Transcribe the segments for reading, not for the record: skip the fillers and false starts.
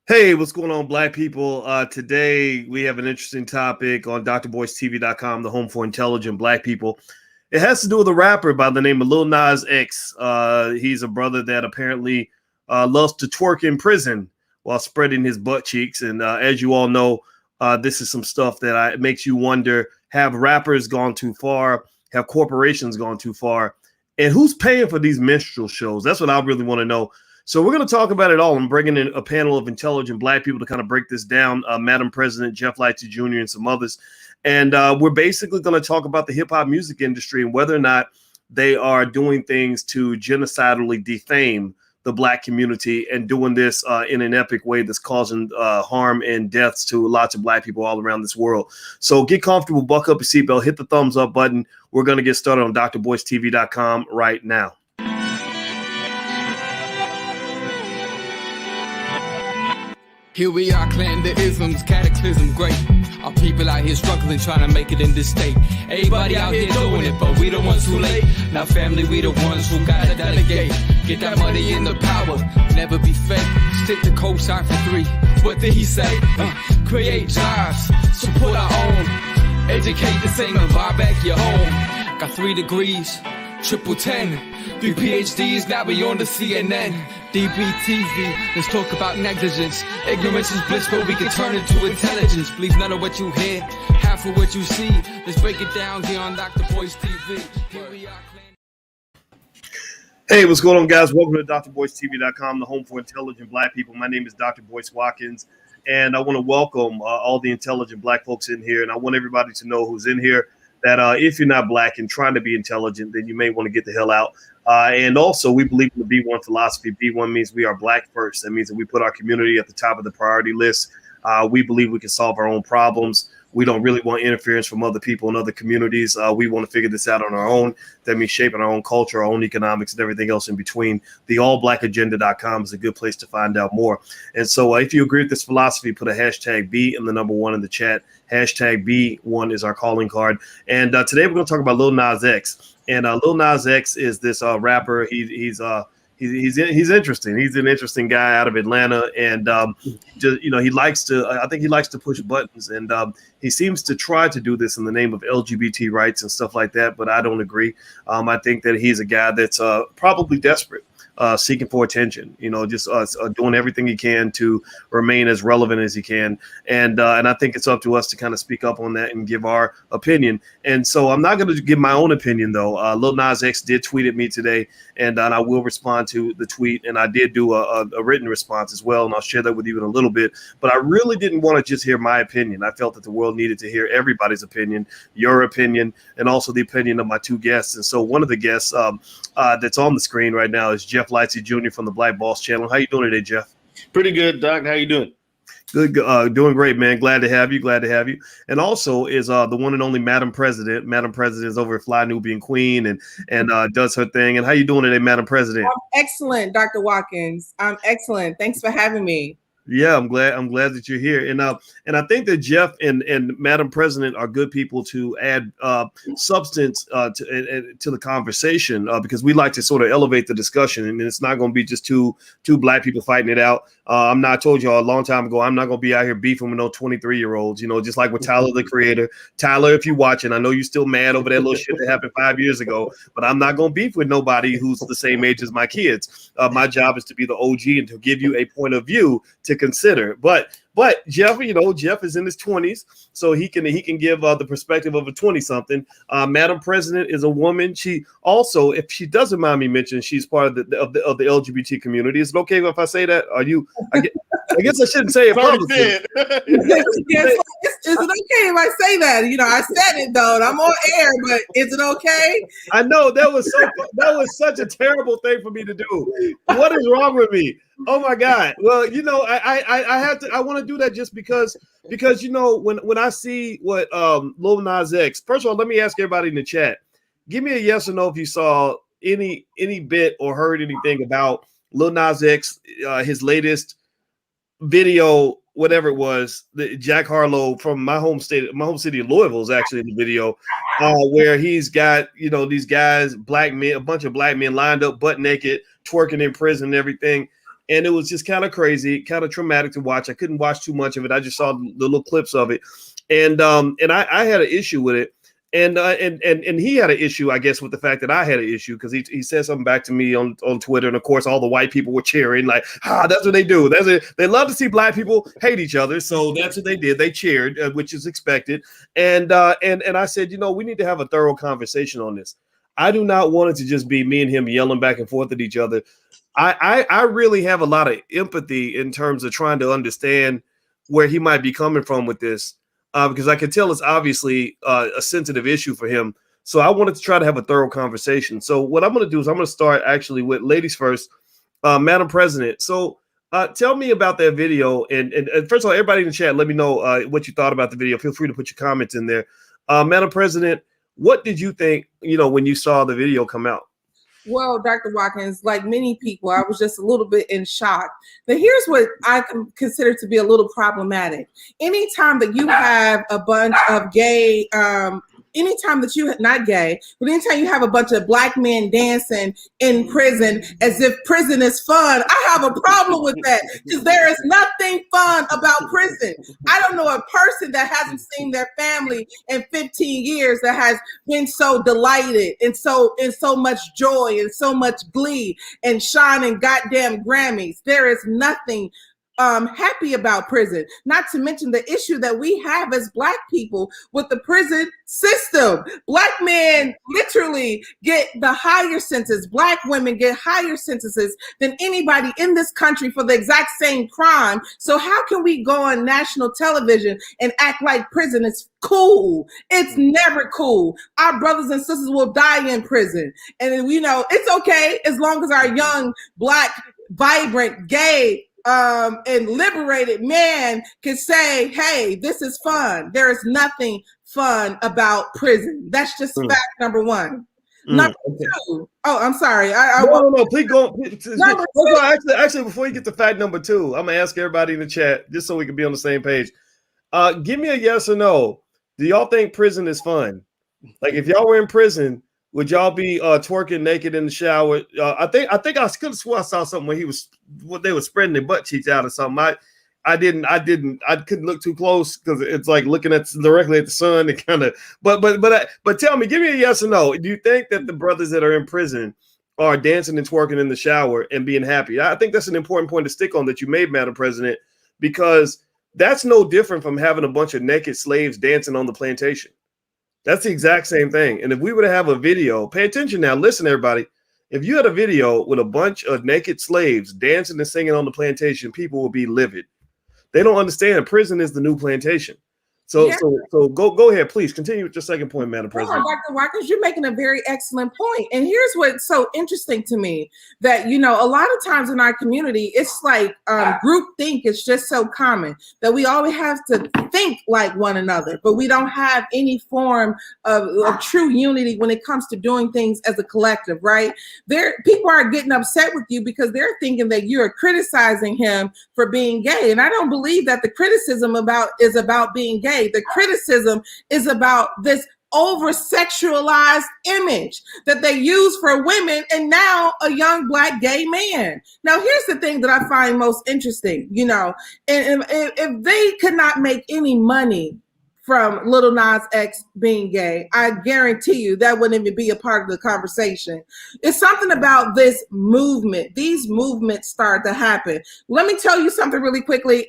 Hey, what's going on, Black people? Today, we have an interesting topic on drboycetv.com, the home for intelligent Black people. It has to do with a rapper by the name of Lil Nas X. He's a brother that apparently loves to twerk in prison while spreading his butt cheeks. And as you all know, this is some stuff that makes you wonder, have rappers gone too far? Have corporations gone too far? And who's paying for these minstrel shows? That's what I really want to know. So we're going to talk about it all. I'm bringing in a panel of intelligent Black people to kind of break this down. Madam President, Jeff Lightsy Jr., and some others. And we're basically going to talk about the hip hop music industry and whether or not they are doing things to genocidally defame the Black community and doing this in an epic way that's causing harm and deaths to lots of Black people all around this world. So get comfortable, buck up your seatbelt, hit the thumbs up button. We're going to get started on drboycetv.com right now. Here we are, clan the isms, cataclysm, great. Our people out here struggling, trying to make it in this state. Everybody out here doing it, but we the ones too late. Now family, we the ones who gotta delegate. Get that money in the power, never be fake. Stick to cosign for 3. What did he say? Create jobs, support our own. Educate the same and buy back your home. Got 3 degrees, triple 10. 3 PhDs, now we on the CNN. DBTV, let's talk about negligence. Ignorance is bliss, but we can turn it to intelligence. Believe none of what you hear, half of what you see. Let's break it down here on Dr Boyce TV. Here we are. Hey, what's going on, guys? Welcome to drboycetv.com, the home for intelligent Black people. My name is Dr Boyce Watkins, and I want to welcome all the intelligent Black folks in here, and I want everybody to know who's in here that if you're not Black and trying to be intelligent, then you may want to get the hell out. And also, we believe in the B1 philosophy. B1 means we are Black first. That means that we put our community at the top of the priority list. We believe we can solve our own problems. We don't really want interference from other people in other communities. We want to figure this out on our own. That means shaping our own culture, our own economics, and everything else in between. The allblackagenda.com is a good place to find out more. And so if you agree with this philosophy, put a hashtag B and the number 1 in the chat. Hashtag B1 is our calling card. And today we're going to talk about Lil Nas X. And Lil Nas X is this rapper. He's interesting. He's an interesting guy out of Atlanta, and just, he likes to. I think he likes to push buttons, and he seems to try to do this in the name of LGBT rights and stuff like that. But I don't agree. I think that he's a guy that's probably desperate. Seeking for attention, just doing everything he can to remain as relevant as he can. And I think it's up to us to kind of speak up on that and give our opinion. And so I'm not going to give my own opinion, though. Lil Nas X did tweet at me today, and I will respond to the tweet. And I did do a written response as well, and I'll share that with you in a little bit. But I really didn't want to just hear my opinion. I felt that the world needed to hear everybody's opinion, your opinion, and also the opinion of my 2 guests. And so one of the guests that's on the screen right now is Jeff Lightsy Jr. from the Black Boss Channel. How you doing today, Jeff? Pretty good, Doc. How you doing? Good, doing great, man. Glad to have you. And also is the one and only Madam President. Madam President is over at Fly Nubian Queen and does her thing. And how you doing today, Madam President? I'm excellent, Dr. Watkins. I'm excellent. Thanks for having me. Yeah, I'm glad that you're here. And I think that Jeff and Madam President are good people to add substance to the conversation because we like to sort of elevate the discussion, and it's not going to be just two Black people fighting it out. I told y'all a long time ago, I'm not going to be out here beefing with no 23-year-olds, just like with Tyler, the Creator. Tyler, if you're watching, I know you're still mad over that little shit that happened 5 years ago, but I'm not going to beef with nobody who's the same age as my kids. My job is to be the OG and to give you a point of view to consider. But Jeff, Jeff is in his 20s, so he can give the perspective of a 20-something. Madam President is a woman. She also, if she doesn't mind me mentioning, she's part of the LGBT community. Is it okay if I say that? I guess I shouldn't say it publicly. Is it okay if I say that? I said it though, and I'm on air, but is it okay? I know that was such a terrible thing for me to do. What is wrong with me? Oh my God. Well, I want to do that just because when I see what Lil Nas X, first of all, let me ask everybody in the chat, give me a yes or no if you saw any bit or heard anything about Lil Nas X, his latest video, whatever it was, the Jack Harlow from my home city of Louisville is actually in the video, where he's got these guys, black men, a bunch of black men lined up butt naked, twerking in prison and everything. and it was just kind of crazy, kind of traumatic to watch. I couldn't watch too much of it. I just saw the little clips of it, and I had an issue with it. And he had an issue, I guess, with the fact that I had an issue because he said something back to me on Twitter, and of course, all the white people were cheering like, that's what they do. That's it. They love to see black people hate each other, so that's what they did. They cheered, which is expected. And I said, we need to have a thorough conversation on this. I do not want it to just be me and him yelling back and forth at each other. I really have a lot of empathy in terms of trying to understand where he might be coming from with this. Because I can tell it's obviously a sensitive issue for him. So I wanted to try to have a thorough conversation. So what I'm going to do is I'm going to start actually with ladies first, Madam President. So tell me about that video. And first of all, everybody in the chat, let me know what you thought about the video. Feel free to put your comments in there. Madam President, what did you think, when you saw the video come out? Well, Dr. Watkins, like many people, I was just a little bit in shock. But here's what I consider to be a little problematic. Anytime that you have a bunch of gay, anytime that you, not gay, but anytime you have a bunch of black men dancing in prison as if prison is fun, I have a problem with that because there is nothing fun about prison. I don't know a person that hasn't seen their family in 15 years that has been so delighted and so much joy and so much glee and shining goddamn Grammys. There is nothing happy about prison, not to mention the issue that we have as black people with the prison system. Black men literally get the higher sentence. Black women get higher sentences than anybody in this country for the exact same crime. So how can we go on national television and act like prison is cool? It's never cool. Our brothers and sisters will die in prison. And it's okay as long as our young, black, vibrant, gay, and liberated man can say, hey, this is fun. There is nothing fun about prison. That's just fact number one. Number two. Oh, I'm sorry. No, please go. Actually, before you get to fact number two, I'm gonna ask everybody in the chat just so we can be on the same page. Give me a yes or no. Do y'all think prison is fun? Like, if y'all were in prison, would y'all be twerking naked in the shower? I think I could have swore I saw something when they were spreading their butt cheeks out or something. I couldn't look too close because it's like looking directly at the sun and kind of. But tell me, give me a yes or no. Do you think that the brothers that are in prison are dancing and twerking in the shower and being happy? I think that's an important point to stick on that you made, Madam President, because that's no different from having a bunch of naked slaves dancing on the plantation. That's the exact same thing. And if we were to have a video, pay attention now, listen, everybody. If you had a video with a bunch of naked slaves dancing and singing on the plantation, people will be livid. They don't understand prison is the new plantation. So go ahead, please continue with your second point, Madam President. Dr. Watkins, you're making a very excellent point. And here's what's so interesting to me, that, a lot of times in our community, it's like group think is just so common that we always have to think like one another, but we don't have any form of true unity when it comes to doing things as a collective, right? People are getting upset with you because they're thinking that you're criticizing him for being gay. And I don't believe that the criticism is about being gay. The criticism is about this over-sexualized image that they use for women and now a young black gay man. Now, here's the thing that I find most interesting, and if they could not make any money from Lil Nas X being gay, I guarantee you that wouldn't even be a part of the conversation. It's something about this movement. These movements start to happen. Let me tell you something really quickly,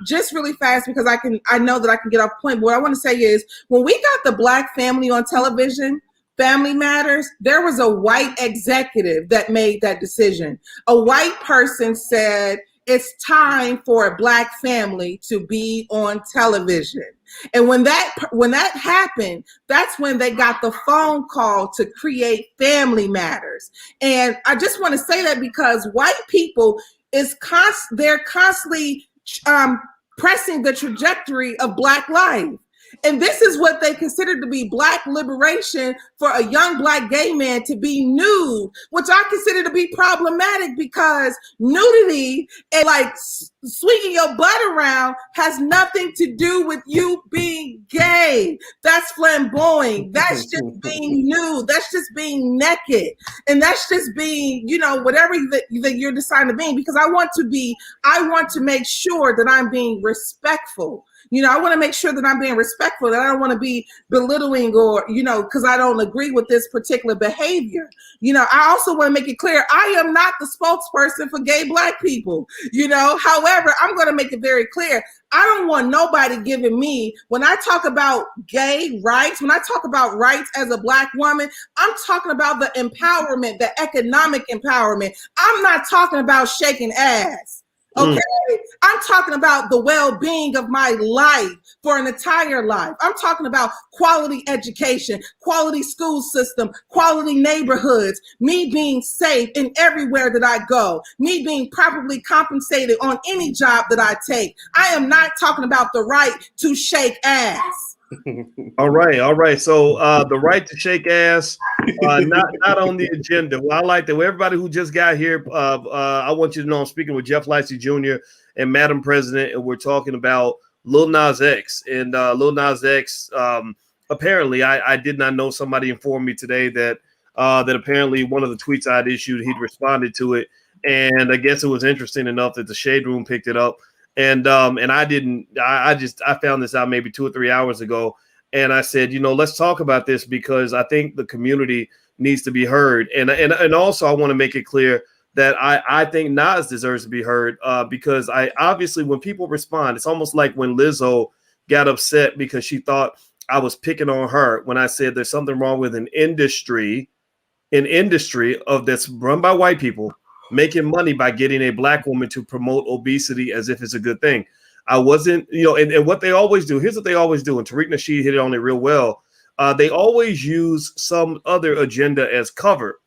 just really fast, because I know that I can get off point. But what I want to say is, when we got the black family on television, Family Matters, there was a white executive that made that decision. A white person said, it's time for a black family to be on television. And when that happened, that's when they got the phone call to create Family Matters. And I just want to say that because white people they're constantly pressing the trajectory of black life. And this is what they consider to be Black liberation for a young Black gay man to be nude, which I consider to be problematic because nudity and like swinging your butt around has nothing to do with you being gay. That's flamboyant. That's just being nude. That's just being naked. And that's just being, you know, whatever that you're deciding to be, because I want to make sure that I'm being respectful. You know, I want to make sure that I'm being respectful, that I don't want to be belittling or, you know, because I don't agree with this particular behavior. You know, I also want to make it clear, I am not the spokesperson for gay Black people, you know. However, I'm going to make it very clear. I don't want nobody giving me, when I talk about gay rights, when I talk about rights as a Black woman, I'm talking about the empowerment, the economic empowerment. I'm not talking about shaking ass. Okay, I'm talking about the well-being of my life for an entire life. I'm talking about quality education, quality school system, quality neighborhoods, me being safe in everywhere that I go, me being properly compensated on any job that I take. I am not talking about the right to shake ass. All right. So the right to shake ass, not on the agenda. Well, I like that. Well, everybody who just got here, I want you to know I'm speaking with Jeff Lightsy Jr. and Madam President, and we're talking about Lil Nas X. And Lil Nas X, apparently, I did not know. Somebody informed me today that apparently one of the tweets I had issued, he'd responded to it, and I guess it was interesting enough that the Shade Room picked it up. And I didn't. I found this out maybe 2 or 3 hours ago, and I said, you know, let's talk about this because I think the community needs to be heard, and also I want to make it clear that I think Nas deserves to be heard because I obviously when people respond, it's almost like when Lizzo got upset because she thought I was picking on her when I said there's something wrong with an industry of that's run by white people, making money by getting a Black woman to promote obesity as if it's a good thing. I wasn't, you know, and what they always do, here's what they always do, and Tariq Nasheed hit it on it real well. They always use some other agenda as cover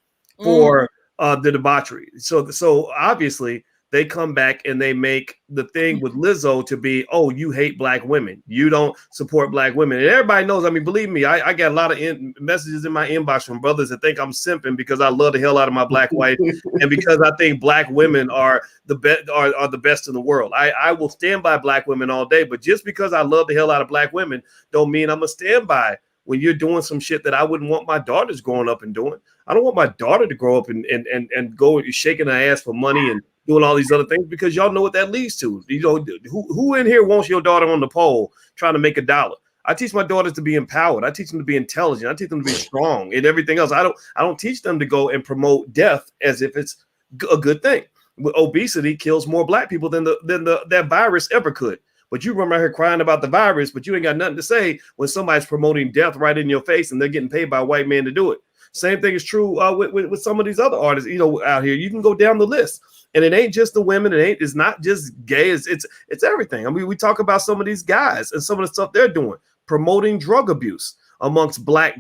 for the debauchery. So obviously they come back and they make the thing with Lizzo to be, oh, you hate Black women. You don't support Black women. And everybody knows, I mean, believe me, I got a lot of messages in my inbox from brothers that think I'm simping because I love the hell out of my Black wife and because I think Black women are the best in the world. I will stand by Black women all day, but just because I love the hell out of Black women don't mean I'm going to stand by when you're doing some shit that I wouldn't want my daughters growing up and doing. I don't want my daughter to grow up and go shaking her ass for money and doing all these other things because y'all know what that leads to. You know, who in here wants your daughter on the pole trying to make $1? I teach my daughters to be empowered. I teach them to be intelligent. I teach them to be strong and everything else. I don't teach them to go and promote death as if it's a good thing. Obesity kills more Black people than that virus ever could. But you run around here crying about the virus, but you ain't got nothing to say when somebody's promoting death right in your face and they're getting paid by a white man to do it. Same thing is true with some of these other artists, you know, out here. You can go down the list, and it ain't just the women. It's not just gay. It's everything. I mean, we talk about some of these guys and some of the stuff they're doing, promoting drug abuse amongst black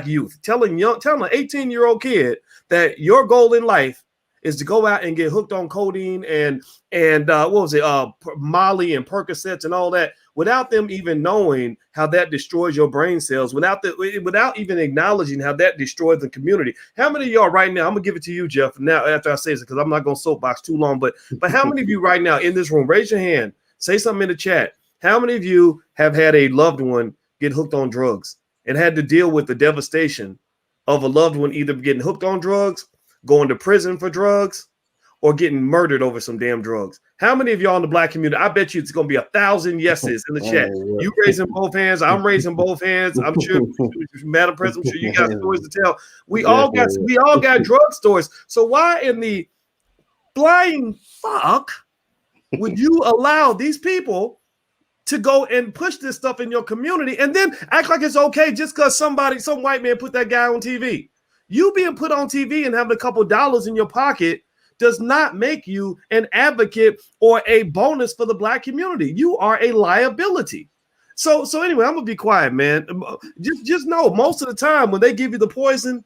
youth, telling an 18-year-old kid that your goal in life is to go out and get hooked on codeine and Molly and Percocets and all that without them even knowing how that destroys your brain cells, without even acknowledging how that destroys the community. How many of y'all right now, I'm gonna give it to you, Jeff, now after I say this, because I'm not gonna soapbox too long, but how many of you right now in this room, raise your hand, say something in the chat. How many of you have had a loved one get hooked on drugs and had to deal with the devastation of a loved one either getting hooked on drugs, going to prison for drugs, or getting murdered over some damn drugs? How many of y'all in the Black community? I bet you it's going to be 1,000 yeses in the chat. You raising both hands. I'm raising both hands. I'm sure, Madam President, I'm sure you got stories to tell. We all got drug stores. So why in the flying fuck would you allow these people to go and push this stuff in your community and then act like it's okay just because some white man put that guy on TV? You being put on TV and having a couple dollars in your pocket does not make you an advocate or a bonus for the Black community. You are a liability. So anyway, I'm gonna be quiet, man. Just know most of the time when they give you the poison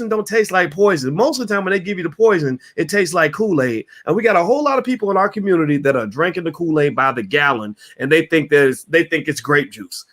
don't taste like poison. Most of the time when they give you the poison, it tastes like Kool-Aid. And we got a whole lot of people in our community that are drinking the Kool-Aid by the gallon, and they think it's grape juice.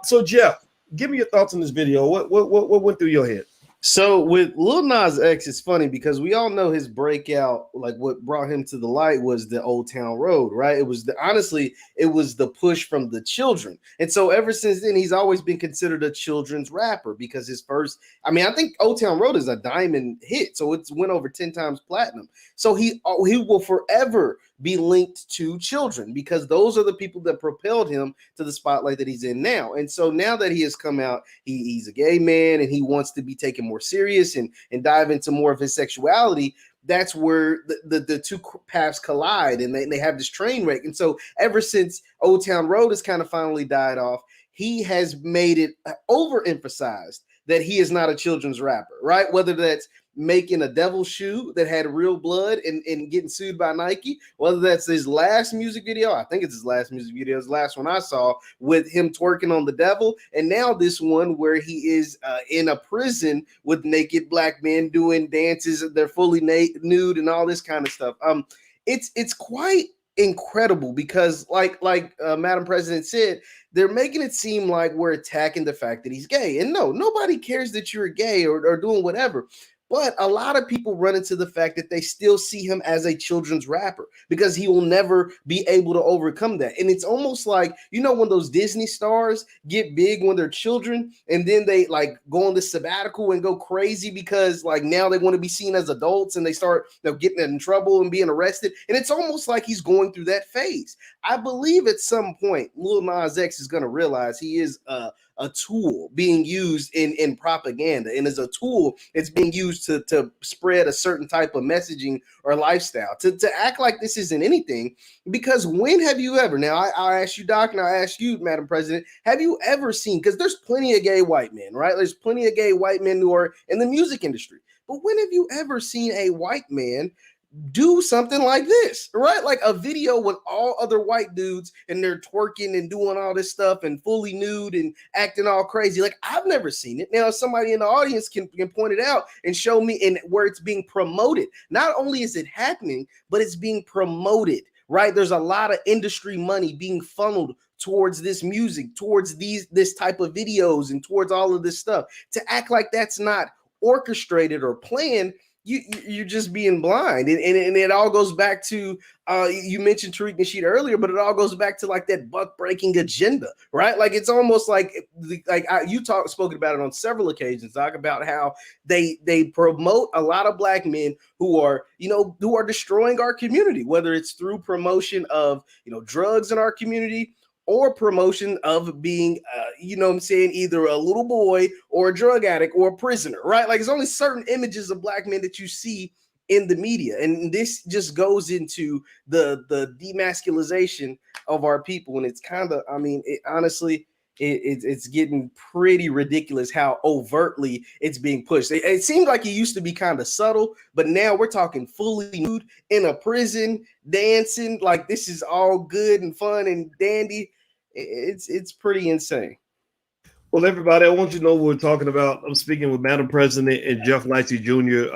So Jeff, give me your thoughts on this video. What went through your head? So with Lil Nas X, it's funny because we all know his breakout, like what brought him to the light was the Old Town Road, right? It was honestly, it was the push from the children. And so ever since then, he's always been considered a children's rapper because his first, I think Old Town Road is a diamond hit. So it's went over 10 times platinum. So he will forever be linked to children because those are the people that propelled him to the spotlight that he's in now. And so now that he has come out, he's a gay man and he wants to be taken more serious and dive into more of his sexuality. That's where the two paths collide and they have this train wreck. And so ever since Old Town Road has kind of finally died off, he has made it overemphasized that he is not a children's rapper, right? Whether that's making a devil shoe that had real blood and getting sued by Nike, whether that's his last music video, I think it's his last music video, his last one I saw with him twerking on the devil, and now this one where he is in a prison with naked black men doing dances, they're fully nude and all this kind of stuff. It's quite incredible because like Madam President said, they're making it seem like we're attacking the fact that he's gay, and no, nobody cares that you're gay or doing whatever. But a lot of people run into the fact that they still see him as a children's rapper because he will never be able to overcome that. And it's almost like, when those Disney stars get big when they're children and then they like go on this sabbatical and go crazy because like now they want to be seen as adults and they start getting in trouble and being arrested. And it's almost like he's going through that phase. I believe at some point, Lil Nas X is going to realize he is a tool being used in propaganda, and as a tool, it's being used to spread a certain type of messaging or lifestyle. To act like this isn't anything, because when have you ever? Now, I'll ask you, Doc, and I'll ask you, Madam President, have you ever seen? Because there's plenty of gay white men, right? There's plenty of gay white men who are in the music industry, but when have you ever seen a white man do something like this, right? Like a video with all other white dudes and they're twerking and doing all this stuff and fully nude and acting all crazy. Like I've never seen it. Now, if somebody in the audience can point it out and show me in where it's being promoted. Not only is it happening, but it's being promoted, right? There's a lot of industry money being funneled towards this music, towards this type of videos and towards all of this stuff. To act like that's not orchestrated or planned, you're just being blind, and it all goes back to you mentioned Tariq Nasheed earlier, but it all goes back to like that buck breaking agenda, right? Like it's almost like you spoken about it on several occasions, talk about how they promote a lot of black men who are destroying our community, whether it's through promotion of drugs in our community, or promotion of being, either a little boy or a drug addict or a prisoner, right? Like, there's only certain images of black men that you see in the media. And this just goes into the demasculization of our people. And it's kind of, honestly, it's getting pretty ridiculous how overtly it's being pushed. It seemed like it used to be kind of subtle, but now we're talking fully nude in a prison, dancing like this is all good and fun and dandy. It's pretty insane. Well, everybody, I want you to know what we're talking about. I'm speaking with Madam President and Jeff Lightsy Jr.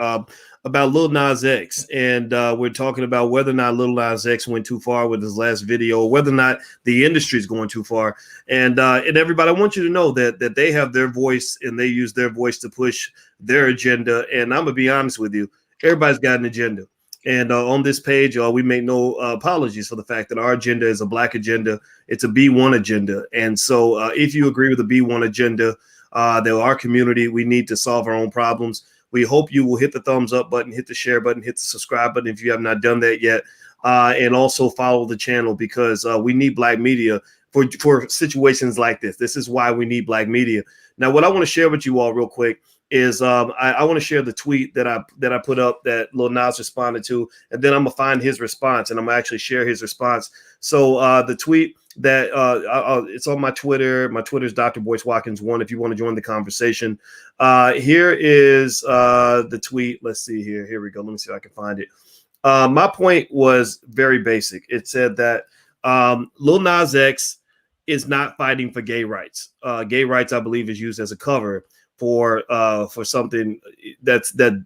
About Lil Nas X, and we're talking about whether or not Lil Nas X went too far with his last video, or whether or not the industry is going too far. And everybody, I want you to know that they have their voice and they use their voice to push their agenda. And I'm gonna be honest with you, everybody's got an agenda. And on this page, we make no apologies for the fact that our agenda is a black agenda. It's a B1 agenda. And so if you agree with the B1 agenda, that our community, we need to solve our own problems. We hope you will hit the thumbs up button, hit the share button, hit the subscribe button if you have not done that yet. And also follow the channel, because we need black media for situations like this. This is why we need black media. Now, what I want to share with you all real quick is I want to share the tweet that I put up that Lil Nas responded to, and then I'm gonna find his response and I'm gonna actually share his response. So the tweet that it's on my Twitter. My Twitter is Dr Boyce Watkins 1. If you want to join the conversation, here is the tweet. Let's see here. Here we go. Let me see if I can find it. My point was very basic. It said that Lil Nas X is not fighting for gay rights. Gay rights, I believe, is used as a cover for something that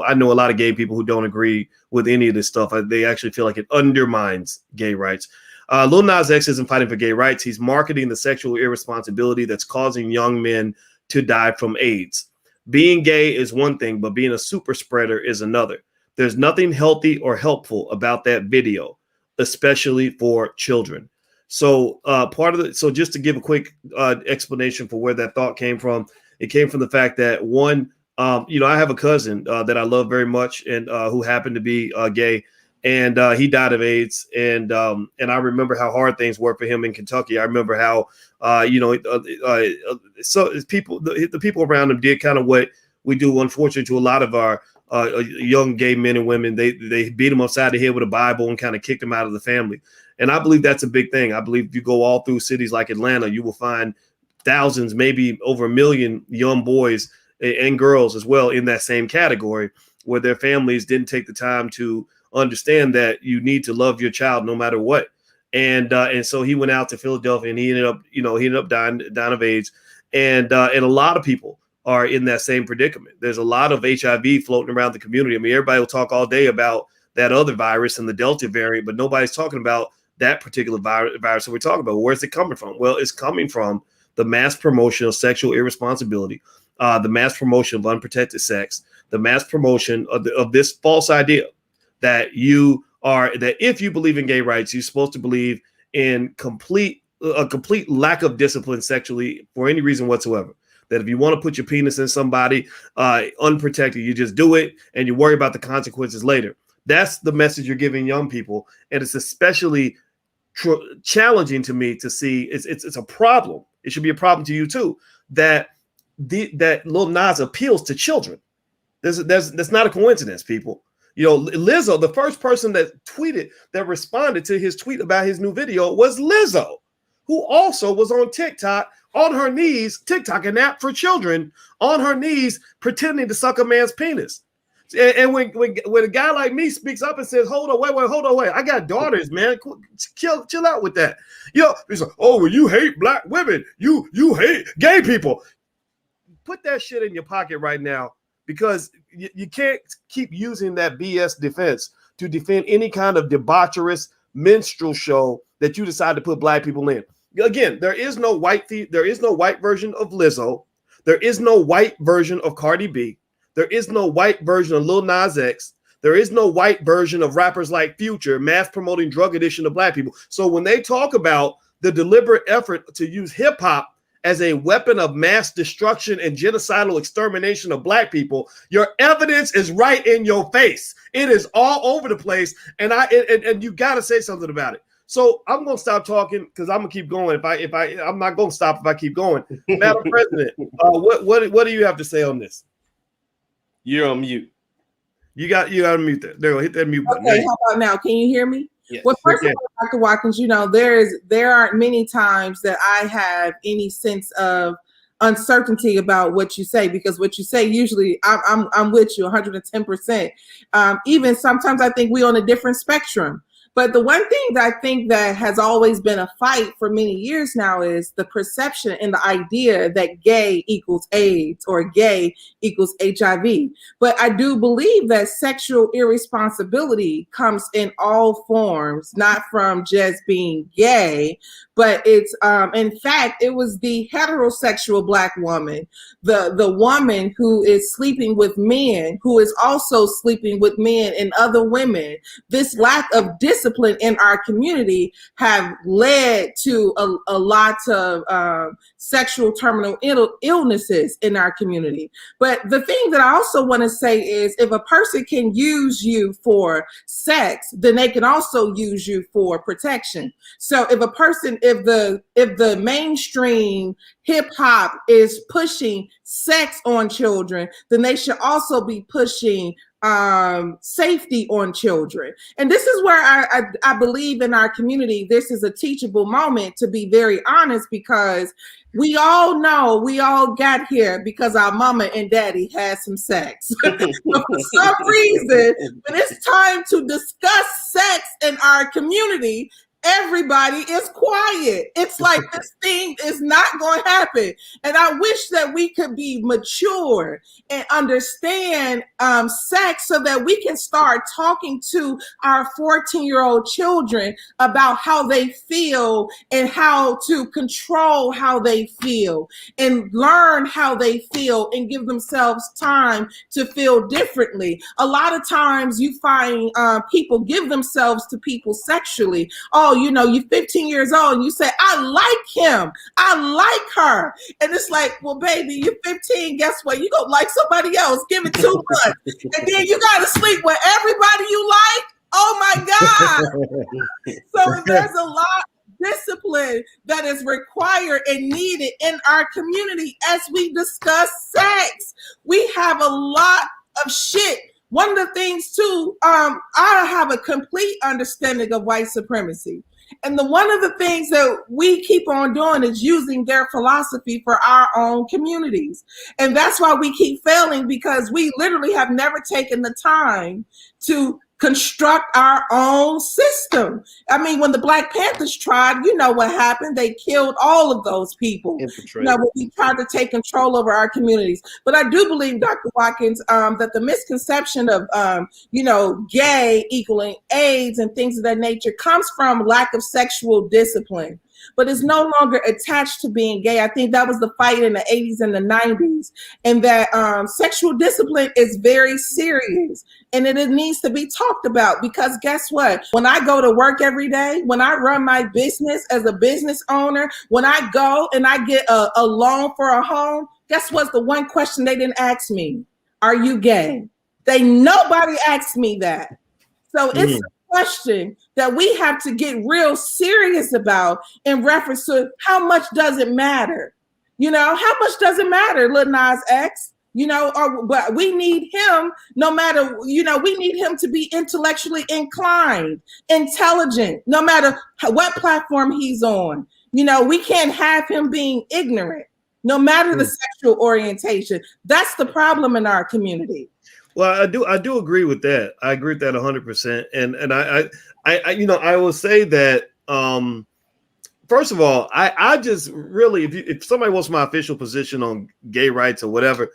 I know a lot of gay people who don't agree with any of this stuff. They actually feel like it undermines gay rights. Lil Nas X isn't fighting for gay rights. He's marketing the sexual irresponsibility that's causing young men to die from AIDS. Being gay is one thing, but being a super spreader is another. There's nothing healthy or helpful about that video, especially for children. So so just to give a quick explanation for where that thought came from, it came from the fact that one, I have a cousin that I love very much and who happened to be gay, and he died of AIDS. And I remember how hard things were for him in Kentucky. I remember how, so the people around him did kind of what we do, unfortunately, to a lot of our young gay men and women. They beat him upside the head with a Bible and kind of kicked him out of the family. And I believe that's a big thing. I believe if you go all through cities like Atlanta, you will find thousands, maybe over 1 million young boys and girls as well in that same category, where their families didn't take the time to understand that you need to love your child no matter what. And so he went out to Philadelphia and he ended up dying of AIDS. And a lot of people are in that same predicament. There's a lot of HIV floating around the community. I mean, everybody will talk all day about that other virus and the Delta variant, but nobody's talking about that particular virus that we're talking about. Where's it coming from? Well, it's coming from the mass promotion of sexual irresponsibility, the mass promotion of unprotected sex, the mass promotion of this false idea that that if you believe in gay rights, you're supposed to believe in a complete lack of discipline sexually for any reason whatsoever. That if you want to put your penis in somebody unprotected, you just do it and you worry about the consequences later. That's the message you're giving young people, and it's especially challenging to me to see. It's a problem. It should be a problem to you too. That Lil Nas appeals to children. That's not a coincidence, people. Lizzo, the first person that responded to his tweet about his new video was Lizzo, who also was on TikTok on her knees, TikTok, an app for children, on her knees pretending to suck a man's penis. And when a guy like me speaks up and says, hold on, wait, I got daughters, man. Chill out with that. He's like, oh, well, you hate black women. You hate gay people. Put that shit in your pocket right now, because you can't keep using that BS defense to defend any kind of debaucherous minstrel show that you decide to put black people in. Again, there is no white version of Lizzo. There is no white version of Cardi B. There is no white version of Lil Nas X. There is no white version of rappers like Future mass promoting drug addiction to black people. So when they talk about the deliberate effort to use hip hop as a weapon of mass destruction and genocidal extermination of black people, your evidence is right in your face. It is all over the place, and you got to say something about it. So I'm going to stop talking because I'm going to keep going. I'm not going to stop if I keep going. Madam President, what do you have to say on this? You're on mute. You got to mute that. There, hit that mute button. Okay, how about now? Can you hear me? Yes. Well, first of all, Dr. Watkins, there aren't many times that I have any sense of uncertainty about what you say, because what you say usually I'm with you 110%. Even sometimes I think we're on a different spectrum. But the one thing that I think that has always been a fight for many years now is the perception and the idea that gay equals AIDS or gay equals HIV. But I do believe that sexual irresponsibility comes in all forms, not from just being gay, but it's in fact, it was the heterosexual black woman, the woman who is sleeping with men, who is also sleeping with men and other women. This lack of discipline in our community have led to a lot of sexual terminal illnesses in our community. But the thing that I also want to say is, if a person can use you for sex, then they can also use you for protection. So if the mainstream hip hop is pushing sex on children, then they should also be pushing safety on children. And this is where I believe in our community, this is a teachable moment, to be very honest, because we all know we all got here because our mama and daddy had some sex. But for some reason, when it's time to discuss sex in our community, everybody is quiet. It's like this thing is not going to happen. And I wish that we could be mature and understand sex so that we can start talking to our 14-year-old children about how they feel and how to control how they feel and learn how they feel and give themselves time to feel differently. A lot of times you find people give themselves to people sexually. Oh, you know, you're 15 years old and you say, I like him, I like her. And it's like, well, baby, you're 15. Guess what? You're going to like somebody else. Give it 2 months. And then you got to sleep with everybody you like. Oh, my God. So there's a lot of discipline that is required and needed in our community as we discuss sex. We have a lot of shit. One of the things, too, I have a complete understanding of white supremacy. And one of the things that we keep on doing is using their philosophy for our own communities. And that's why we keep failing, because we literally have never taken the time to construct our own system. I mean, when the Black Panthers tried, you know what happened. They killed all of those people. You know, when we tried to take control over our communities. But I do believe, Dr. Watkins, that the misconception of, you know, gay equaling AIDS and things of that nature comes from lack of sexual discipline. But it's no longer attached to being gay. I think that was the fight in the 80s and the 90s. And that sexual discipline is very serious. And it needs to be talked about, because guess what? When I go to work every day, when I run my business as a business owner, when I go and I get a loan for a home, guess what's the one question they didn't ask me? Are you gay? Nobody asked me that. So it's question that we have to get real serious about in reference to how much does it matter? You know, how much does it matter, Lil Nas X? You know, but we need him no matter, you know, we need him to be intellectually inclined, intelligent, no matter what platform he's on. You know, we can't have him being ignorant, no matter the sexual orientation. That's the problem in our community. Well, I do agree with that. I agree with that 100%. And I you know, I will say that first of all, I just really, if somebody wants my official position on gay rights or whatever,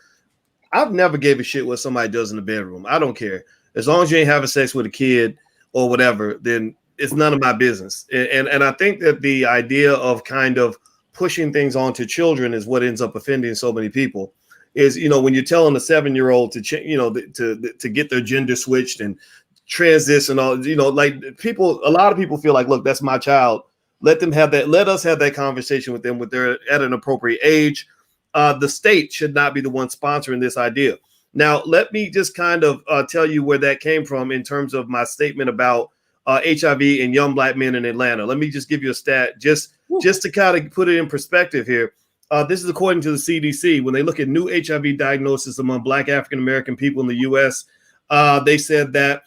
I've never gave a shit what somebody does in the bedroom. I don't care. As long as you ain't having sex with a kid or whatever, then it's none of my business. And I think that the idea of kind of pushing things onto children is what ends up offending so many people. Is, you know, when you're telling a 7-year-old to, you know, to get their gender switched and transition and all, you know, like a lot of people feel like, look, that's my child. Let them have that. Let us have that conversation with them when they're at an appropriate age. The state should not be the one sponsoring this idea. Now, let me just kind of tell you where that came from in terms of my statement about HIV and young Black men in Atlanta. Let me just give you a stat just to kind of put it in perspective here. This is according to the CDC. When they look at new HIV diagnosis among Black African-American people in the U.S., they said that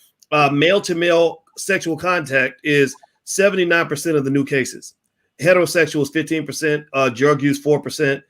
male-to-male sexual contact is 79% of the new cases. Heterosexual is 15%, drug use 4%,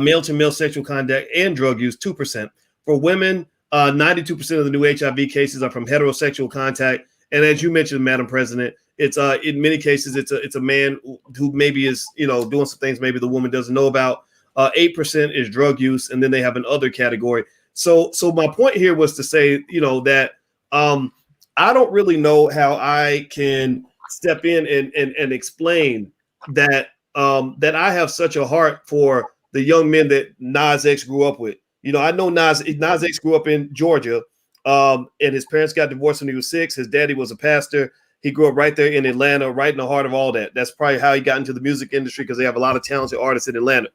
male-to-male sexual contact and drug use 2%. For women, 92% of the new HIV cases are from heterosexual contact. And as you mentioned, Madam President, it's in many cases it's a man who maybe is, you know, doing some things maybe the woman doesn't know about. 8% is drug use, and then they have an other category. So my point here was to say, you know, that I don't really know how I can step in and explain that that I have such a heart for the young men that Nas X grew up with. You know, I know Nas X grew up in Georgia, and his parents got divorced when he was 6. His daddy was a pastor. He grew up right there in Atlanta, right in the heart of all that. That's probably how he got into the music industry, because they have a lot of talented artists in Atlanta.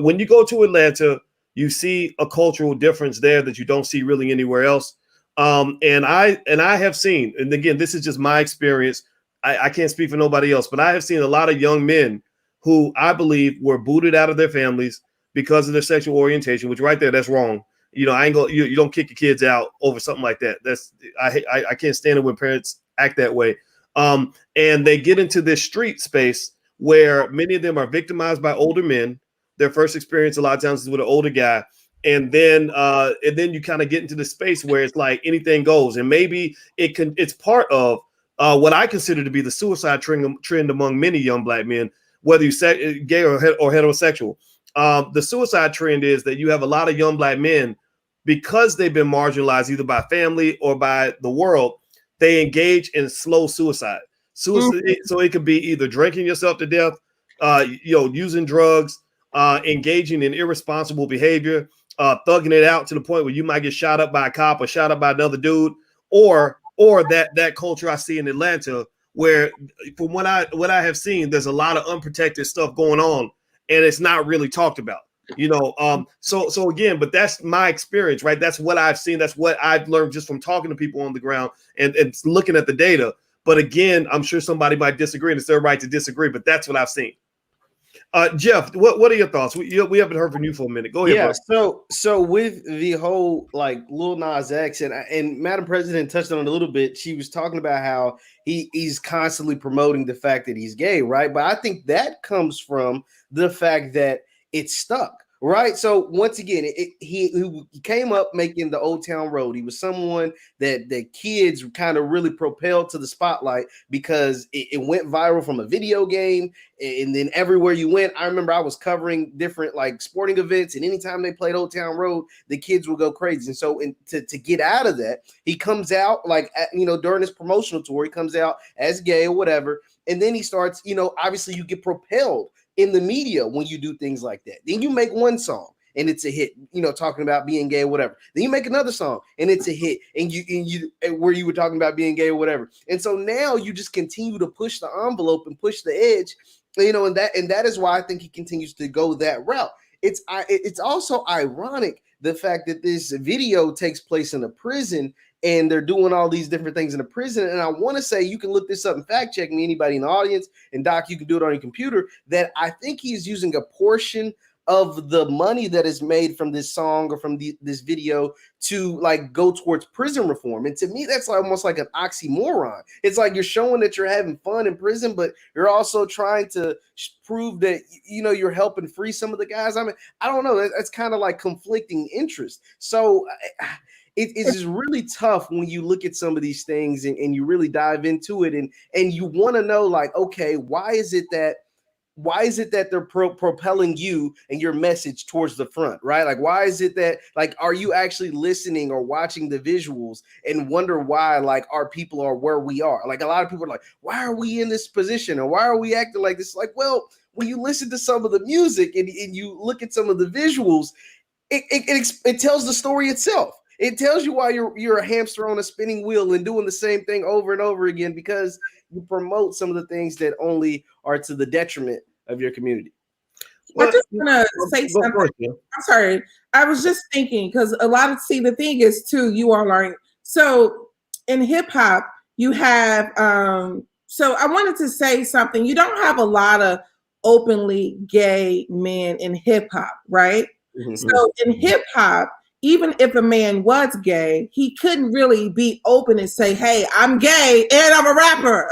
When you go to Atlanta, you see a cultural difference there that you don't see really anywhere else. And I have seen, and again, this is just my experience. I can't speak for nobody else, but I have seen a lot of young men who I believe were booted out of their families because of their sexual orientation, which right there, that's wrong. You know, you don't kick your kids out over something like that. I can't stand it when parents act that way. And they get into this street space where many of them are victimized by older men. Their first experience a lot of times is with an older guy. And then you kind of get into the space where it's like anything goes. And maybe it's part of what I consider to be the suicide trend among many young black men, whether you're gay or heterosexual. The suicide trend is that you have a lot of young black men, because they've been marginalized either by family or by the world, they engage in slow suicide. So it could be either drinking yourself to death, using drugs, engaging in irresponsible behavior, thugging it out to the point where you might get shot up by a cop or shot up by another dude, or that culture I see in Atlanta, where from what I have seen, there's a lot of unprotected stuff going on, and it's not really talked about. So again, but that's my experience, right? That's what I've seen. That's what I've learned just from talking to people on the ground and looking at the data. But again, I'm sure somebody might disagree, and it's their right to disagree, but that's what I've seen. Jeff, what are your thoughts? We haven't heard from you for a minute. Go ahead. Yeah. So with the whole like Lil Nas X and Madam President touched on it a little bit. She was talking about how he's constantly promoting the fact that he's gay, right? But I think that comes from the fact that it's stuck. Right. So once again, he came up making the Old Town Road. He was someone that the kids kind of really propelled to the spotlight because it went viral from a video game. And then everywhere you went, I remember I was covering different like sporting events, and anytime they played Old Town Road, the kids would go crazy. And so to get out of that, he comes out like, during his promotional tour, he comes out as gay or whatever. And then he starts, obviously you get propelled in the media when you do things like that. Then you make one song and it's a hit, talking about being gay or whatever. Then you make another song and it's a hit, and you where you were talking about being gay or whatever. And so now you just continue to push the envelope and push the edge, and that is why I think he continues to go that route. It's also ironic the fact that this video takes place in a prison, and they're doing all these different things in a prison. And I want to say, you can look this up and fact check me, anybody in the audience, and Doc, you can do it on your computer, that I think he's using a portion of the money that is made from this song or from this video to like go towards prison reform. And to me, that's like almost like an oxymoron. It's like you're showing that you're having fun in prison, but you're also trying to prove that, you're helping free some of the guys. I mean, I don't know. That's kind of like conflicting interest. So it's really tough when you look at some of these things and you really dive into it and you want to know, like, okay, why is it that they're propelling you and your message towards the front, right? Like, why is it that, like, are you actually listening or watching the visuals and wonder why, like, our people are where we are? Like, a lot of people are like, why are we in this position? Or why are we acting like this? Like, well, when you listen to some of the music and you look at some of the visuals, it tells the story itself. It tells you why you're a hamster on a spinning wheel and doing the same thing over and over again, because you promote some of the things that only are to the detriment of your community. I just want to say something. I'm sorry. I was just thinking, because the thing is too, you all are, so in hip hop, you have, so I wanted to say something. You don't have a lot of openly gay men in hip hop, right? Mm-hmm. So in hip hop, even if a man was gay, he couldn't really be open and say, hey, I'm gay and I'm a rapper.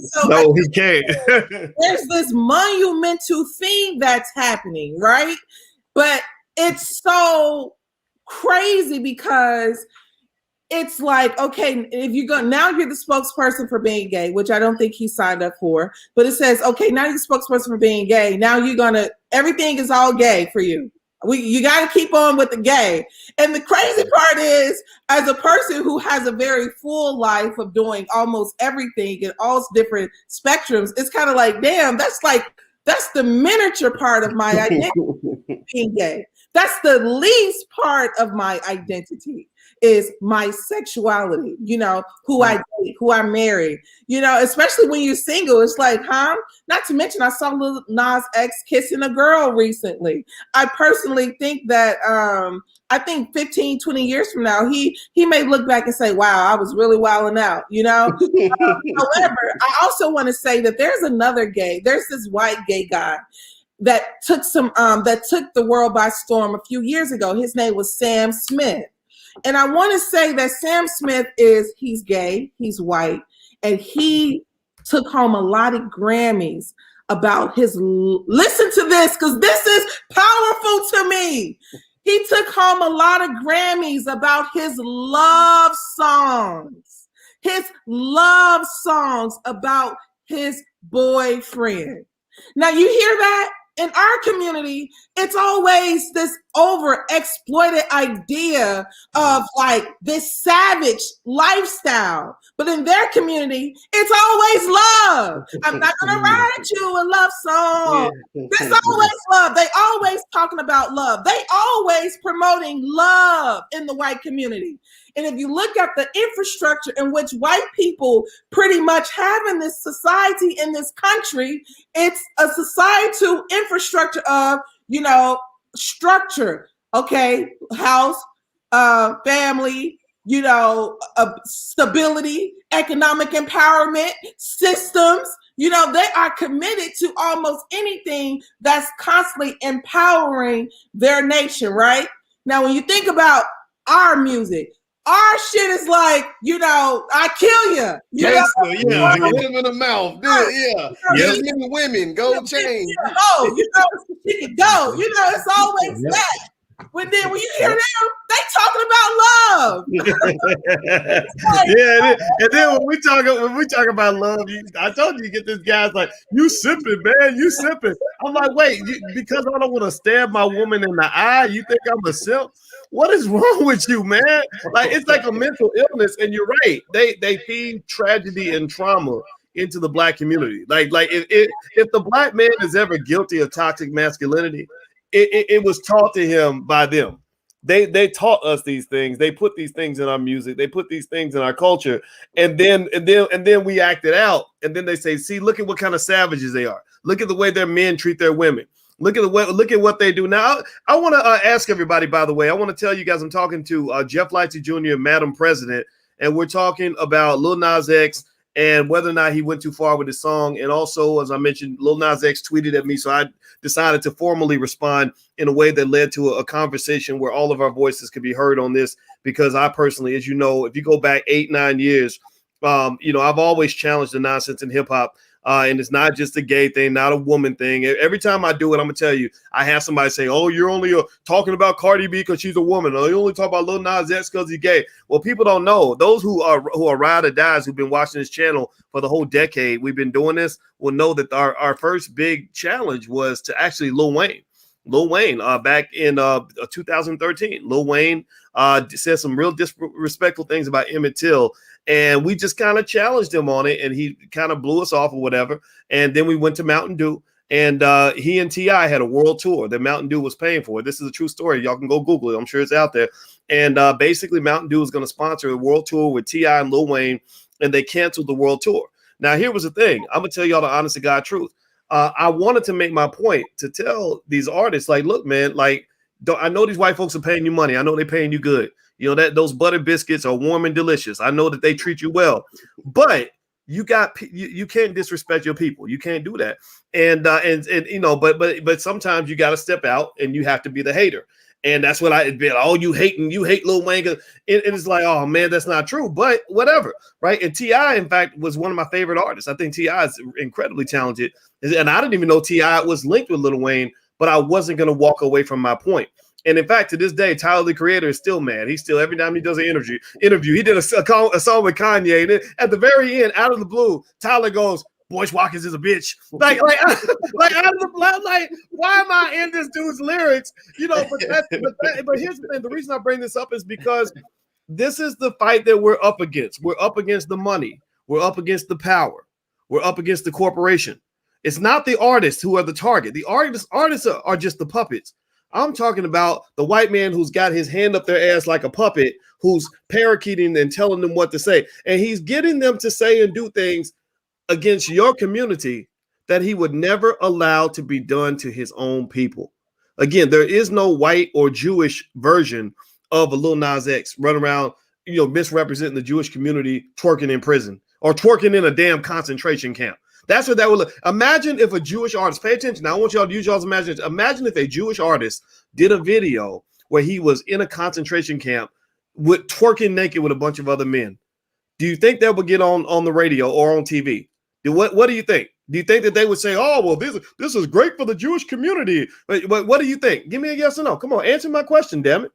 So no, he can't. There's this monumental thing that's happening, right? But it's so crazy because it's like, okay, if you go, now you're the spokesperson for being gay, which I don't think he signed up for, but it says, okay, now you're the spokesperson for being gay. Now everything is all gay for you. You got to keep on with the gay. And the crazy part is, as a person who has a very full life of doing almost everything in all different spectrums, it's kind of like, damn, that's the miniature part of my identity, being gay. That's the least part of my identity, is my sexuality, who I date, who I marry, especially when you're single. It's like, not to mention, I saw Lil Nas X kissing a girl recently. I personally think that, I think 15, 20 years from now, he may look back and say, wow, I was really wilding out, However, I also want to say that there's this white gay guy that took the world by storm a few years ago. His name was Sam Smith. And I want to say that Sam Smith he's gay, he's white, and he took home a lot of Grammys about listen to this, because this is powerful to me. He took home a lot of Grammys about his love songs. his love songs about his boyfriend. Now you hear that? In our community, it's always this over-exploited idea of like this savage lifestyle. But in their community, it's always love. I'm not gonna write you a love song. It's always love. They always talking about love. They always promoting love in the white community. And if you look at the infrastructure in which white people pretty much have in this society, in this country, it's a societal infrastructure of, you know, structure, okay, house, family, you know, stability, economic empowerment, systems. You know, they are committed to almost anything that's constantly empowering their nation, right? Now, when you think about our music, our shit is like, you know, I kill you. You Gangster, yeah, hit him in the mouth. Yes, women, gold chain. Oh, you know, she can go. You know, it's always that. When you hear them, they talking about love. Yeah, and then when we talk about love, I told you get this guy's like, you sipping, man, you sipping. I'm like, wait, because I don't want to stab my woman in the eye, you think I'm a simp? What is wrong with you, man? Like, it's like a mental illness, and you're right. They feed tragedy and trauma into the black community. Like if the black man is ever guilty of toxic masculinity, it was taught to him by them. They taught us these things. They put these things in our music. They put these things in our culture, and then we act it out. And then they say, "See, look at what kind of savages they are. Look at the way their men treat their women. Look at what they do." Now, I want to ask everybody. By the way, I want to tell you guys, I'm talking to Jeff Lightsy Jr. and Madam President, and we're talking about Lil Nas X and whether or not he went too far with his song. And also, as I mentioned, Lil Nas X tweeted at me, so I decided to formally respond in a way that led to a conversation where all of our voices could be heard on this, because I personally, as you know, if you go back 8-9 years, you know, I've always challenged the nonsense in hip hop. And it's not just a gay thing, not a woman thing. Every time I do it, I'm gonna tell you, I have somebody say, "Oh, you're only talking about Cardi B because she's a woman. Oh, you only talk about Lil Nas X because he's gay." Well, people don't know. Those who are ride or dies, who've been watching this channel for the whole decade we've been doing this, will know that our first big challenge was to actually Lil Wayne. Lil Wayne, back in 2013, Lil Wayne said some real disrespectful things about Emmett Till. And we just kind of challenged him on it, and he kind of blew us off or whatever. And then we went to Mountain Dew, and he and T.I. had a world tour that Mountain Dew was paying for. This is a true story. Y'all can go Google it. I'm sure it's out there. And basically, Mountain Dew was going to sponsor a world tour with T.I. and Lil Wayne, and they canceled the world tour. Now, here was the thing. I'm going to tell y'all the honest to God truth. I wanted to make my point to tell these artists, like, look, man, like, I know these white folks are paying you money. I know they're paying you good. You know, that those butter biscuits are warm and delicious. I know that they treat you well, but you can't disrespect your people. You can't do that. And you know, but sometimes you got to step out and you have to be the hater. And that's what I been. Oh, you hate Lil Wayne. And it's like, oh man, that's not true. But whatever, right? And T.I., in fact, was one of my favorite artists. I think T.I. is incredibly talented, and I didn't even know T.I. was linked with Lil Wayne. But I wasn't going to walk away from my point. And in fact, to this day, Tyler, the Creator, is still mad. He's still, every time he does an interview, he did a song with Kanye. And then at the very end, out of the blue, Tyler goes, "Boyce Watkins is a bitch." Like out of the blue, like, why am I in this dude's lyrics? You know, but here's the thing. The reason I bring this up is because this is the fight that we're up against. We're up against the money. We're up against the power. We're up against the corporation. It's not the artists who are the target. The artists are just the puppets. I'm talking about the white man who's got his hand up their ass like a puppet, who's parakeeting and telling them what to say. And he's getting them to say and do things against your community that he would never allow to be done to his own people. Again, there is no white or Jewish version of a Lil Nas X running around, you know, misrepresenting the Jewish community, twerking in prison or twerking in a damn concentration camp. That's what that would look. Imagine if a Jewish artist, pay attention. Now, I want y'all to use y'all's imagination. Imagine if a Jewish artist did a video where he was in a concentration camp with twerking naked with a bunch of other men. Do you think that would get on the radio or on TV? What do you think? Do you think that they would say, "Oh, well, this is great for the Jewish community"? But what do you think? Give me a yes or no. Come on, answer my question, damn it.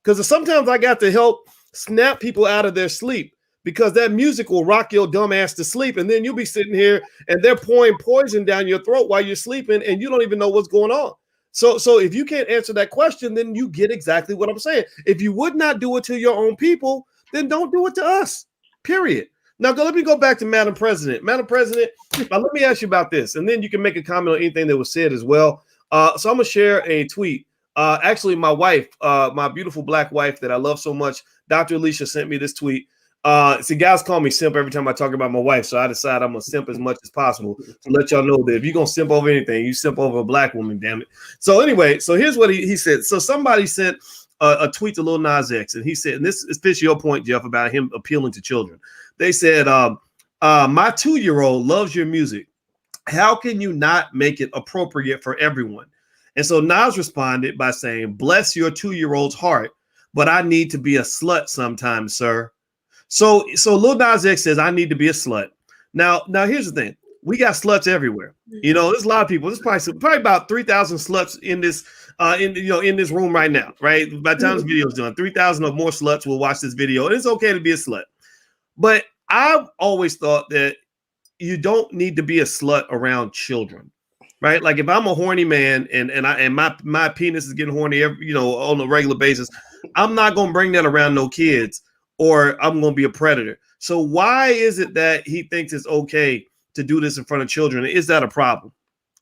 Because sometimes I got to help snap people out of their sleep. because that music will rock your dumb ass to sleep, and then you'll be sitting here and they're pouring poison down your throat while you're sleeping, and you don't even know what's going on. So if you can't answer that question, then you get exactly what I'm saying. If you would not do it to your own people, then don't do it to us. Period. Now let me go back to Madam President. Madam President, let me ask you about this, and then you can make a comment on anything that was said as well. So I'm gonna share a tweet. Actually, my wife, my beautiful black wife that I love so much, Dr. Alicia, sent me this tweet. See, guys call me simp every time I talk about my wife, so I decide I'm gonna simp as much as possible to let y'all know that if you're gonna simp over anything, you simp over a black woman, damn it. So anyway, so here's what he said. So somebody sent a tweet to Lil Nas X, and he said, and this fits your point, Jeff, about him appealing to children. They said, my 2-year-old loves your music. How can you not make it appropriate for everyone? And so Nas responded by saying, bless your 2-year-old's heart, but I need to be a slut sometimes, sir. So Lil Nas X says, I need to be a slut. Now here's the thing. We got sluts everywhere. You know, there's a lot of people. There's probably about 3,000 sluts in this in this room right now, right? By the time this video is done, 3,000 or more sluts will watch this video, and it's okay to be a slut. But I've always thought that you don't need to be a slut around children, right? Like if I'm a horny man and my penis is getting horny on a regular basis, I'm not gonna bring that around no kids, or I'm going to be a predator. So why is it that he thinks it's okay to do this in front of children? Is that a problem?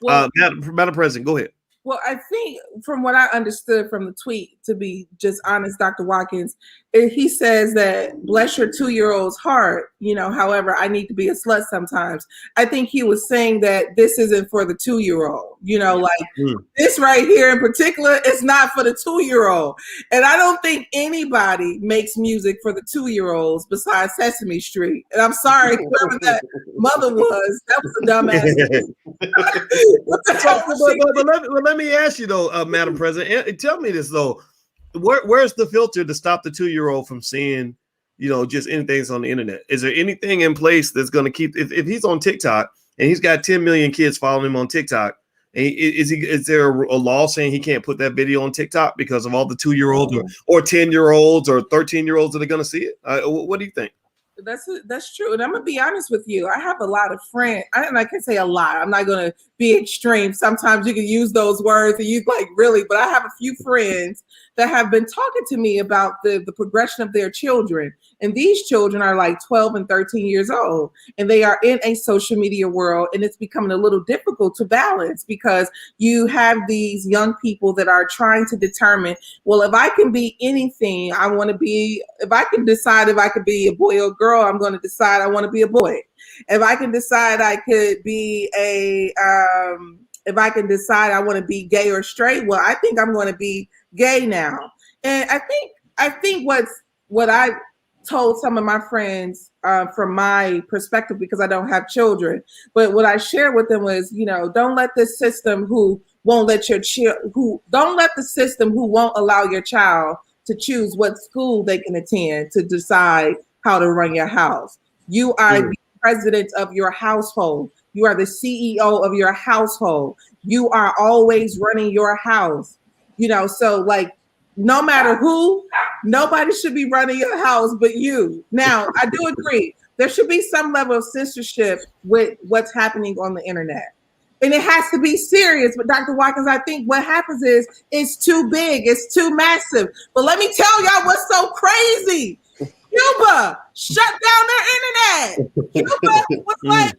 Well, Madam President, go ahead. Well, I think from what I understood from the tweet, to be just honest, Dr. Watkins, he says that bless your 2-year-old's heart, however, I need to be a slut sometimes. I think he was saying that this isn't for the 2-year-old, this right here in particular is not for the 2-year-old. And I don't think anybody makes music for the 2-year-olds besides Sesame Street. And I'm sorry, whoever that mother was, that was a dumbass. But let me ask you though, Madam President, tell me this though. Where's the filter to stop the 2-year-old from seeing, just anything on the internet? Is there anything in place that's going to keep, if he's on TikTok and he's got 10 million kids following him on TikTok, and is there a law saying he can't put that video on TikTok because of all the 2-year-olds or 10-year-olds or 13-year-olds that are going to see it? What do you think? That's true. And I'm gonna be honest with you. I have a lot of friends, and I can say a lot. I'm not gonna be extreme. Sometimes you can use those words and you really, but I have a few friends that have been talking to me about the progression of their children. And these children are like 12 and 13 years old, and they are in a social media world, and it's becoming a little difficult to balance because you have these young people that are trying to determine, well, if I can be anything, I want to be, if I can decide if I could be a boy or girl, I'm going to decide I want to be a boy. If I can decide I could be if I can decide I want to be gay or straight, well, I think I'm going to be gay now. And I think what I told some of my friends from my perspective, because I don't have children, but what I shared with them was, don't let the system who won't let the system who won't allow your child to choose what school they can attend to decide how to run your house. You are the president of your household. You are the CEO of your household. You are always running your house. So like, no matter who, nobody should be running your house but you. Now, I do agree. There should be some level of censorship with what's happening on the internet. And it has to be serious. But Dr. Watkins, I think what happens is it's too big. It's too massive. But let me tell y'all what's so crazy. Cuba shut down their internet. Cuba was like,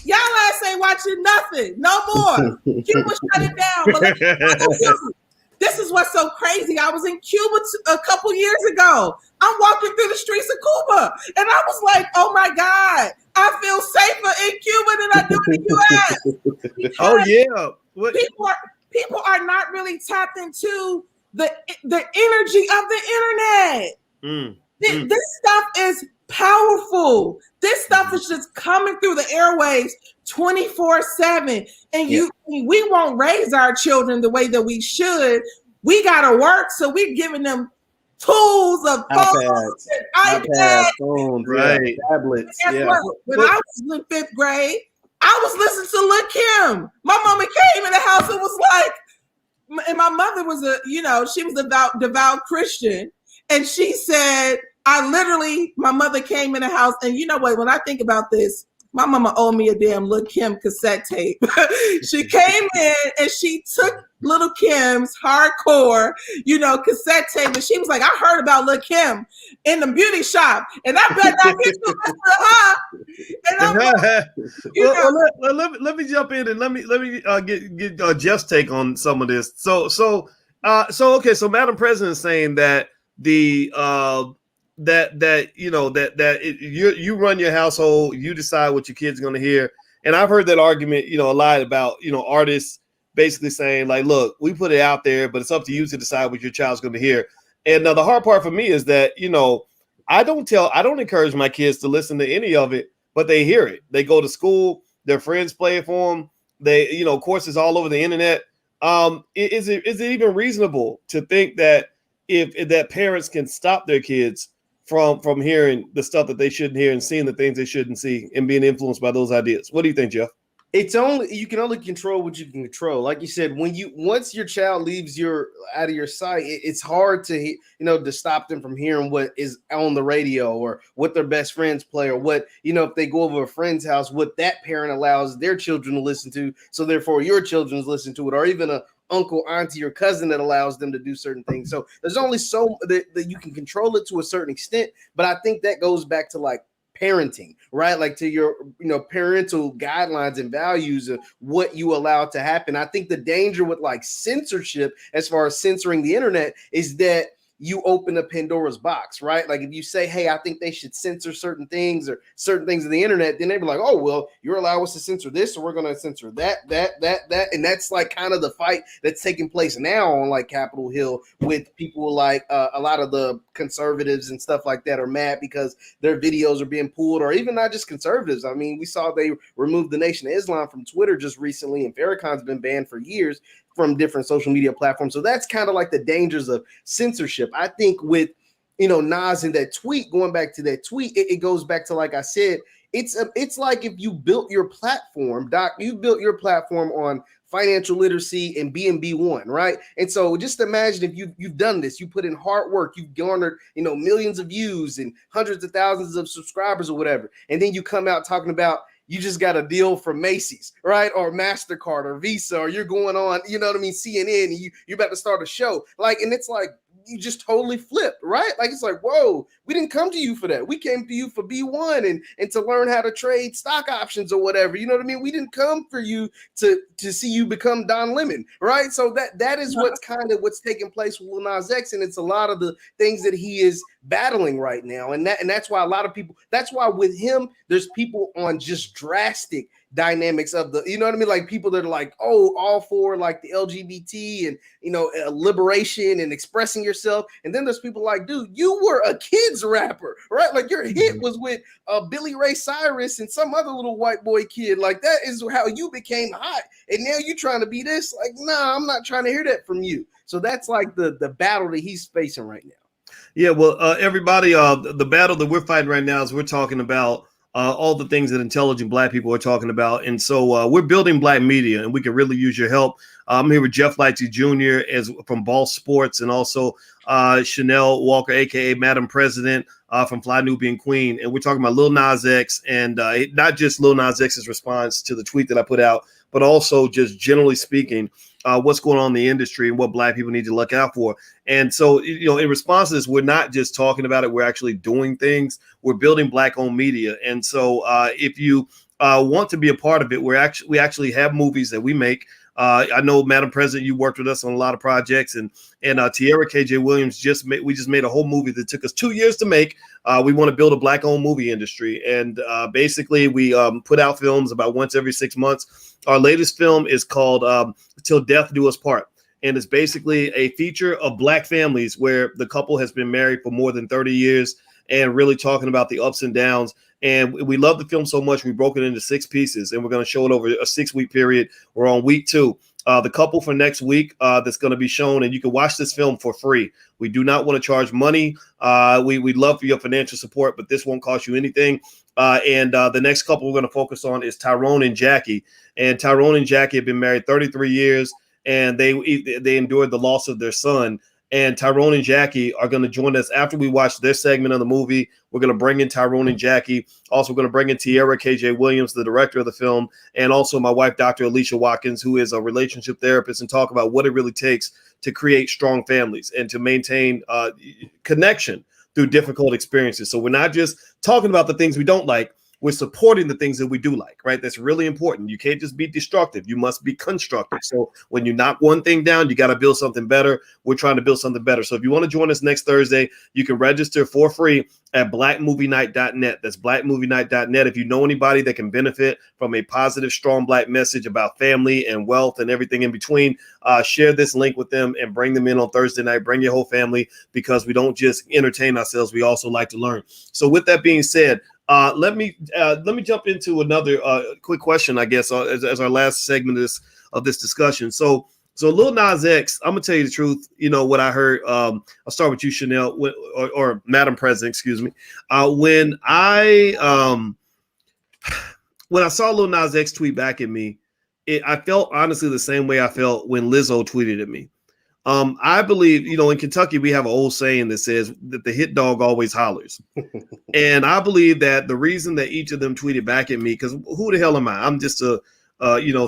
y'all ass ain't watching nothing. No more. Cuba shut it down. But let me tell you, this is what's so crazy. I was in Cuba a couple years ago. I'm walking through the streets of Cuba, and I was like, oh my God, I feel safer in Cuba than I do in the US. Oh yeah. People are not really tapped into the energy of the internet. This stuff is powerful. This stuff is just coming through the airwaves 24/7. And we won't raise our children the way that we should. We gotta work, so we're giving them tools of phones, phones, right? Tablets. When I was in 5th grade, I was listening to Lil Kim. My mama came in the house and was like, and my mother was she was a devout Christian, and she said, My mother came in the house, and you know what? When I think about this, my mama owed me a damn Lil Kim cassette tape. She came in and she took Little Kim's hardcore, cassette tape, and she was like, "I heard about Lil Kim in the beauty shop, and I bet not get to listen to her." And I'm like, let me jump in and let me get Jeff's take on some of this. So Madam President is saying that you run your household, you decide what your kid's going to hear. And I've heard that argument, a lot about, artists basically saying like, look, we put it out there, but it's up to you to decide what your child's going to hear. And the hard part for me is that, I don't encourage my kids to listen to any of it, but they hear it. They go to school, their friends play it for them. They, courses all over the internet. Is it even reasonable to think that if that parents can stop their kids from hearing the stuff that they shouldn't hear and seeing the things they shouldn't see and being influenced by those ideas? What do you think, Jeff? You can only control what you can control. Like you said, once your child leaves out of your sight, it's hard to to stop them from hearing what is on the radio or what their best friends play, or what if they go over a friend's house, what that parent allows their children to listen to. So therefore, your children's listen to it, or even a uncle, auntie, or cousin that allows them to do certain things. So there's only so that you can control it to a certain extent. But I think that goes back to like parenting, right? Like to your, parental guidelines and values of what you allow to happen. I think the danger with like censorship, as far as censoring the internet, is that you open a Pandora's box, right? Like if you say, hey, I think they should censor certain things or certain things of the internet, then they'd be like, oh, well, you're allowing us to censor this, so we're going to censor that. And that's like kind of the fight that's taking place now on like Capitol Hill with people like a lot of the conservatives and stuff like that are mad because their videos are being pulled, or even not just conservatives. I mean, we saw they removed the Nation of Islam from Twitter just recently, and Farrakhan's been banned for years from different social media platforms. So that's kind of like the dangers of censorship. I think with, Nas and that tweet, going back to that tweet, it goes back to, like I said, it's like if you built your platform, Doc, you built your platform on financial literacy and BNB1, right? And so just imagine if you've done this, you put in hard work, you've garnered, millions of views and hundreds of thousands of subscribers or whatever. And then you come out talking about, you just got a deal from Macy's, right? Or MasterCard or Visa, or you're going on, CNN, and you're about to start a show. Like, and it's like, you just totally flipped, right? Like, it's like, whoa, we didn't come to you for that. We came to you for B1 and to learn how to trade stock options or whatever. You know what I mean? We didn't come for you to see you become Don Lemon, right? So that is what's taking place with Lil Nas X, and it's a lot of the things that he is battling right now. And that's why that's why with him, there's people on just drastic dynamics of the, like people that are like, oh, all for like the LGBT and, liberation and expressing yourself. And then there's people like, dude, you were a kid's rapper, right? Like your hit was with Billy Ray Cyrus and some other little white boy kid. Like that is how you became hot. And now you trying to be this? Like, nah, I'm not trying to hear that from you. So that's like the battle that he's facing right now. Yeah, well, everybody, the battle that we're fighting right now is we're talking about all the things that intelligent Black people are talking about. And so we're building Black media, and we can really use your help. I'm here with Jeff Lightsy Jr. From Ball Sports, and also Chanel Walker, a.k.a. Madam President from Fly Nubian Queen. And we're talking about Lil Nas X, and not just Lil Nas X's response to the tweet that I put out, but also just generally speaking, what's going on in the industry and what Black people need to look out for. And so, in response to this, we're not just talking about it, we're actually doing things. We're building Black-owned media. And so if you want to be a part of it, we actually have movies that we make. I know, Madam President, you worked with us on a lot of projects, and Tierra KJ Williams just made a whole movie that took us 2 years to make. We want to build a Black-owned movie industry, and basically we put out films about once every 6 months. Our latest film is called Till Death Do Us Part, and it's basically a feature of Black families where the couple has been married for more than 30 years and really talking about the ups and downs. And we love the film so much, we broke it into 6 pieces, and we're going to show it over a 6-week period. We're on week 2. The couple for next week that's going to be shown, and you can watch this film for free. We do not want to charge money. We'd love for your financial support, but this won't cost you anything. And the next couple we're going to focus on is Tyrone and Jackie. And Tyrone and Jackie have been married 33 years, and they endured the loss of their son. And Tyrone and Jackie are going to join us after we watch their segment of the movie. We're going to bring in Tyrone and Jackie. Also going to bring in Tierra KJ Williams, the director of the film, and also my wife, Dr. Alicia Watkins, who is a relationship therapist, and talk about what it really takes to create strong families and to maintain connection through difficult experiences. So we're not just talking about the things we don't like. We're supporting the things that we do like, right? That's really important. You can't just be destructive. You must be constructive. So when you knock one thing down, you got to build something better. We're trying to build something better. So if you want to join us next Thursday, you can register for free at blackmovienight.net. That's blackmovienight.net. If you know anybody that can benefit from a positive, strong Black message about family and wealth and everything in between, share this link with them and bring them in on Thursday night. Bring your whole family, because we don't just entertain ourselves. We also like to learn. So with that being said, let me jump into another quick question, I guess, as our last segment of this discussion. So Lil Nas X, I'm gonna tell you the truth. You know what I heard. I'll start with you, Chanel, or Madam President, excuse me. When I saw Lil Nas X tweet back at me, I felt honestly the same way I felt when Lizzo tweeted at me. I believe, in Kentucky, we have an old saying that says that the hit dog always hollers. And I believe that the reason that each of them tweeted back at me, because who the hell am I? I'm just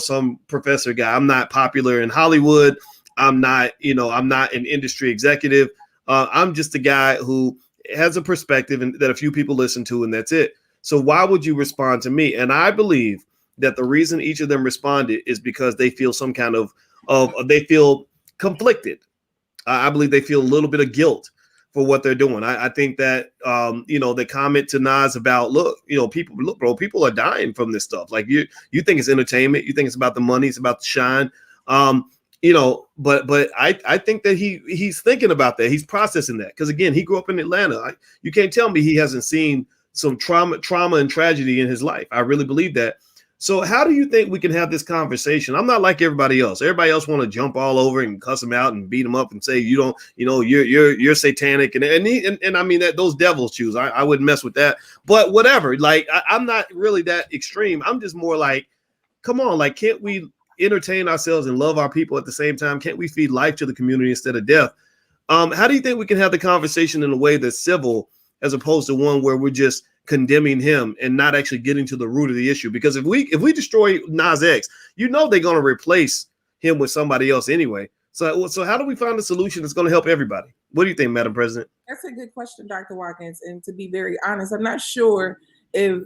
some professor guy. I'm not popular in Hollywood. I'm not an industry executive. I'm just a guy who has a perspective and that a few people listen to, and that's it. So why would you respond to me? And I believe that the reason each of them responded is because they feel some kind of they feel conflicted. I believe they feel a little bit of guilt for what they're doing. I think that the comment to Nas about people are dying from this stuff. Like you think it's entertainment, you think it's about the money, it's about the shine. But I think that he's thinking about that. He's processing that, because again, he grew up in Atlanta. You can't tell me he hasn't seen some trauma and tragedy in his life. I really believe that. So how do you think we can have this conversation? I'm not like everybody else. Everybody else want to jump all over and cuss him out and beat him up and say, you're satanic. And I mean that those devils choose. I wouldn't mess with that, but whatever. Like, I'm not really that extreme. I'm just more like, come on, like, can't we entertain ourselves and love our people at the same time? Can't we feed life to the community instead of death? How do you think we can have the conversation in a way that's civil, as opposed to one where we're just condemning him and not actually getting to the root of the issue? Because if we destroy Nas X, they're going to replace him with somebody else anyway. So how do we find a solution that's going to help everybody? What do you think, Madam President? That's a good question, Dr. Watkins. And to be very honest, I'm not sure if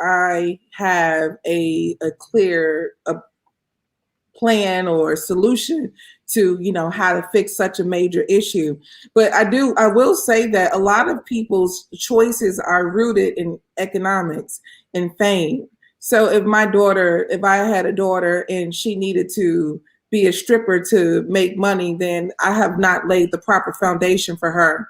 I have a clear plan or solution to how to fix such a major issue. But I will say that a lot of people's choices are rooted in economics and fame. So if I had a daughter and she needed to be a stripper to make money, then I have not laid the proper foundation for her.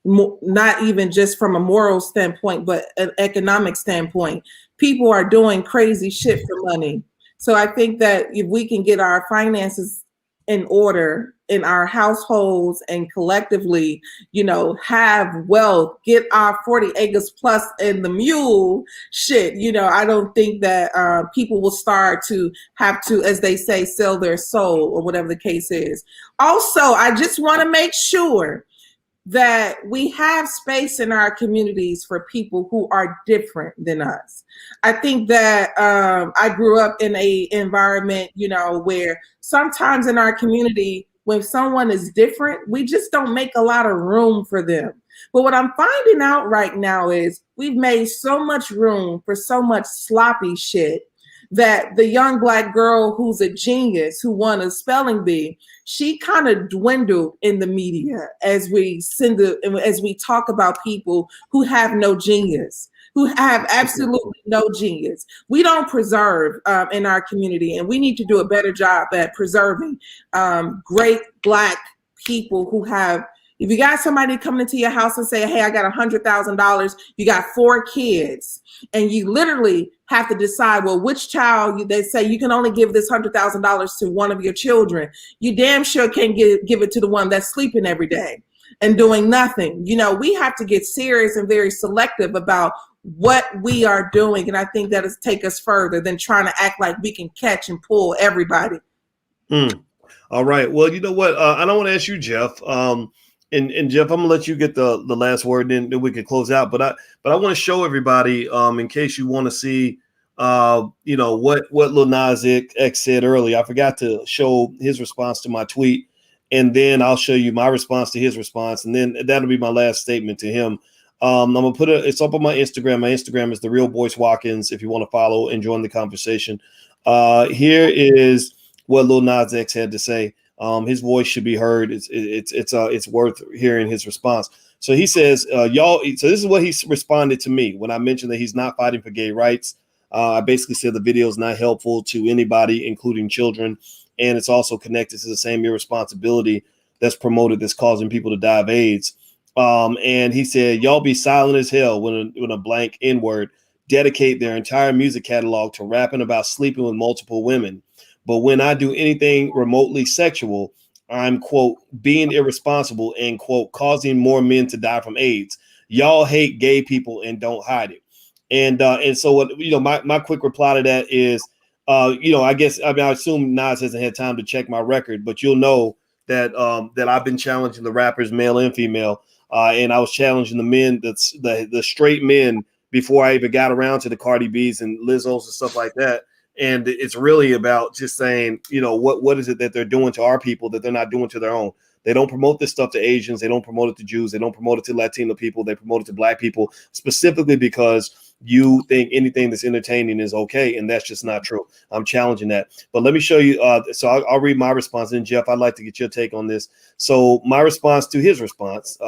Not even just from a moral standpoint, but an economic standpoint. People are doing crazy shit for money. So I think that if we can get our finances in order in our households and collectively, have wealth, get our 40 acres plus and the mule shit, I don't think that people will start to have to, as they say, sell their soul or whatever the case is. Also, I just want to make sure that we have space in our communities for people who are different than us. I think that I grew up in a environment, where sometimes in our community, when someone is different, we just don't make a lot of room for them. But what I'm finding out right now is we've made so much room for so much sloppy shit that the young Black girl who's a genius, who won a spelling bee, she kind of dwindled in the media as we talk about people who have no genius, who have absolutely no genius. We don't preserve in our community, and we need to do a better job at preserving great Black people who have. If you got somebody coming into your house and say, hey, I got $100,000, you got 4 kids, and you literally have to decide, well, which child, they say you can only give this $100,000 to one of your children. You damn sure can't give it to the one that's sleeping every day and doing nothing. We have to get serious and very selective about what we are doing. And I think that is take us further than trying to act like we can catch and pull everybody. All right. Well, you know what? I don't want to ask you, Jeff. And Jeff, I'm gonna let you get the last word, then we can close out. But I want to show everybody, in case you want to see, you know, what Lil Nas X said earlier. I forgot to show his response to my tweet, and then I'll show you my response to his response, and then that'll be my last statement to him. I'm gonna put it. It's up on my Instagram. My Instagram is the Real Boyce Watkins. If you want to follow and join the conversation, here is what Lil Nas X had to say. His voice should be heard. It's worth hearing his response. So he says, y'all. So this is what he responded to me when I mentioned that he's not fighting for gay rights. I basically said the video is not helpful to anybody, including children, and it's also connected to the same irresponsibility that's promoted that's causing people to die of AIDS. And he said, y'all be silent as hell when a blank N-word dedicate their entire music catalog to rapping about sleeping with multiple women. But when I do anything remotely sexual, I'm, quote, being irresponsible and, quote, causing more men to die from AIDS. Y'all hate gay people and don't hide it. And so what, you know, my quick reply to that is, you know, I assume Nas hasn't had time to check my record, but you'll know that that I've been challenging the rappers, male and female, and I was challenging the men, the straight men, before I even got around to the Cardi B's and Lizzos and stuff like that. And it's really about just saying, you know, what is it that they're doing to our people that they're not doing to their own? They don't promote this stuff to Asians. They don't promote it to Jews. They don't promote it to Latino people. They promote it to Black people specifically because you think anything that's entertaining is okay. And that's just not true. I'm challenging that. But let me show you. So I'll read my response. And Jeff, I'd like to get your take on this. So my response to his response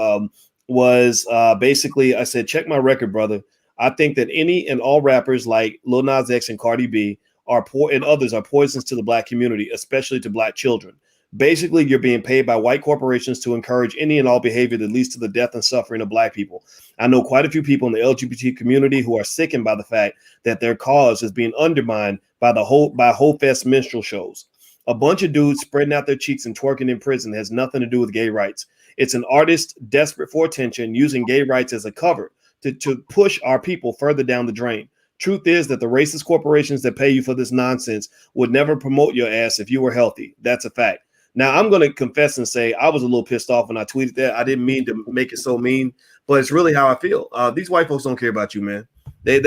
was basically, I said, check my record, brother. I think that any and all rappers like Lil Nas X and Cardi B are poor and others are poisons to the Black community, especially to Black children. Basically, you're being paid by white corporations to encourage any and all behavior that leads to the death and suffering of Black people. I know quite a few people in the LGBT community who are sickened by the fact that their cause is being undermined by Ho Fest minstrel shows. A bunch of dudes spreading out their cheeks and twerking in prison has nothing to do with gay rights. It's an artist desperate for attention using gay rights as a cover to push our people further down the drain. Truth is that the racist corporations that pay you for this nonsense would never promote your ass if you were healthy. That's a fact. Now, I'm going to confess and say I was a little pissed off when I tweeted that. I didn't mean to make it so mean, but it's really how I feel. These white folks don't care about you, man. They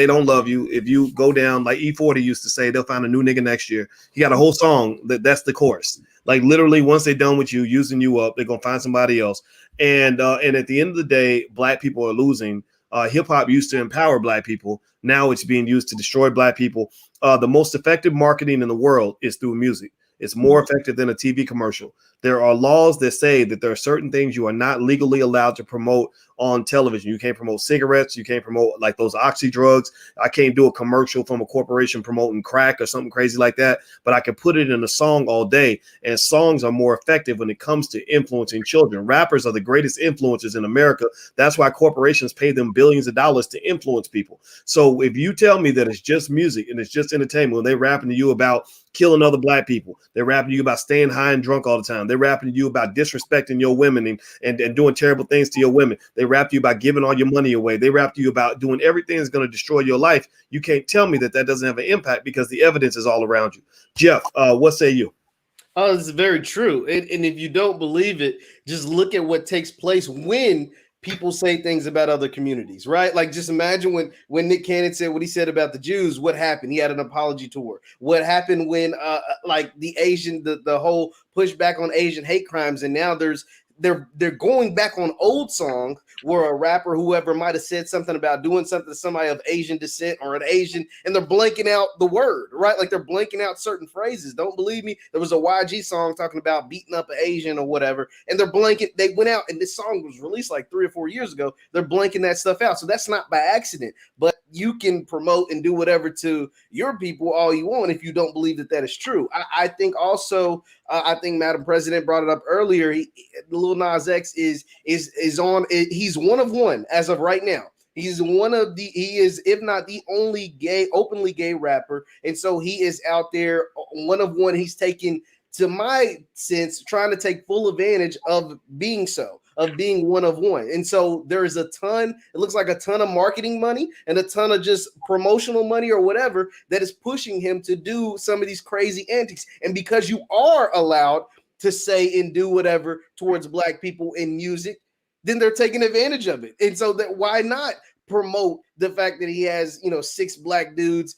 don't love you. If you go down, like E40 used to say, they'll find a new nigga next year. He got a whole song that's the chorus. Like literally, once they're done with you, using you up, they're gonna find somebody else. And at the end of the day, Black people are losing. Hip hop used to empower Black people. Now it's being used to destroy Black people. The most effective marketing in the world is through music. It's more effective than a TV commercial. There are laws that say that there are certain things you are not legally allowed to promote on television. You can't promote cigarettes. You can't promote like those oxy drugs. I can't do a commercial from a corporation promoting crack or something crazy like that, but I can put it in a song all day. And songs are more effective when it comes to influencing children. Rappers are the greatest influencers in America. That's why corporations pay them billions of dollars to influence people. So if you tell me that it's just music and it's just entertainment, when they're rapping to you about killing other Black people, they're rapping to you about staying high and drunk all the time, they're rapping to you about disrespecting your women and doing terrible things to your women, they rap to you about giving all your money away, they rap to you about doing everything that's going to destroy your life, you can't tell me that doesn't have an impact because the evidence is all around you. Jeff, what say you? Oh, this is very true. And if you don't believe it, just look at what takes place when people say things about other communities, right? Like just imagine when Nick Cannon said what he said about the Jews, what happened? He had an apology tour. What happened when like the Asian, the whole pushback on Asian hate crimes, and now they're going back on old songs where a rapper, whoever might have said something about doing something to somebody of Asian descent or an Asian, and they're blanking out the word, right? Like they're blanking out certain phrases. Don't believe me? There was a YG song talking about beating up an Asian or whatever, and they're blanking. They went out, and this song was released like 3 or 4 years ago. They're blanking that stuff out. So that's not by accident, but you can promote and do whatever to your people all you want if you don't believe that is true. I think also, I think Madam President brought it up earlier. Lil Nas X is on. He's one of one as of right now. He is, if not the only openly gay rapper. And so he is out there one of one. He's taking, to my sense, trying to take full advantage of being so. of being one of one. And so there's a ton, it looks like a ton of marketing money and a ton of just promotional money or whatever that is pushing him to do some of these crazy antics. And because you are allowed to say and do whatever towards Black people in music, then they're taking advantage of it. And so that why not promote the fact that he has, 6 Black dudes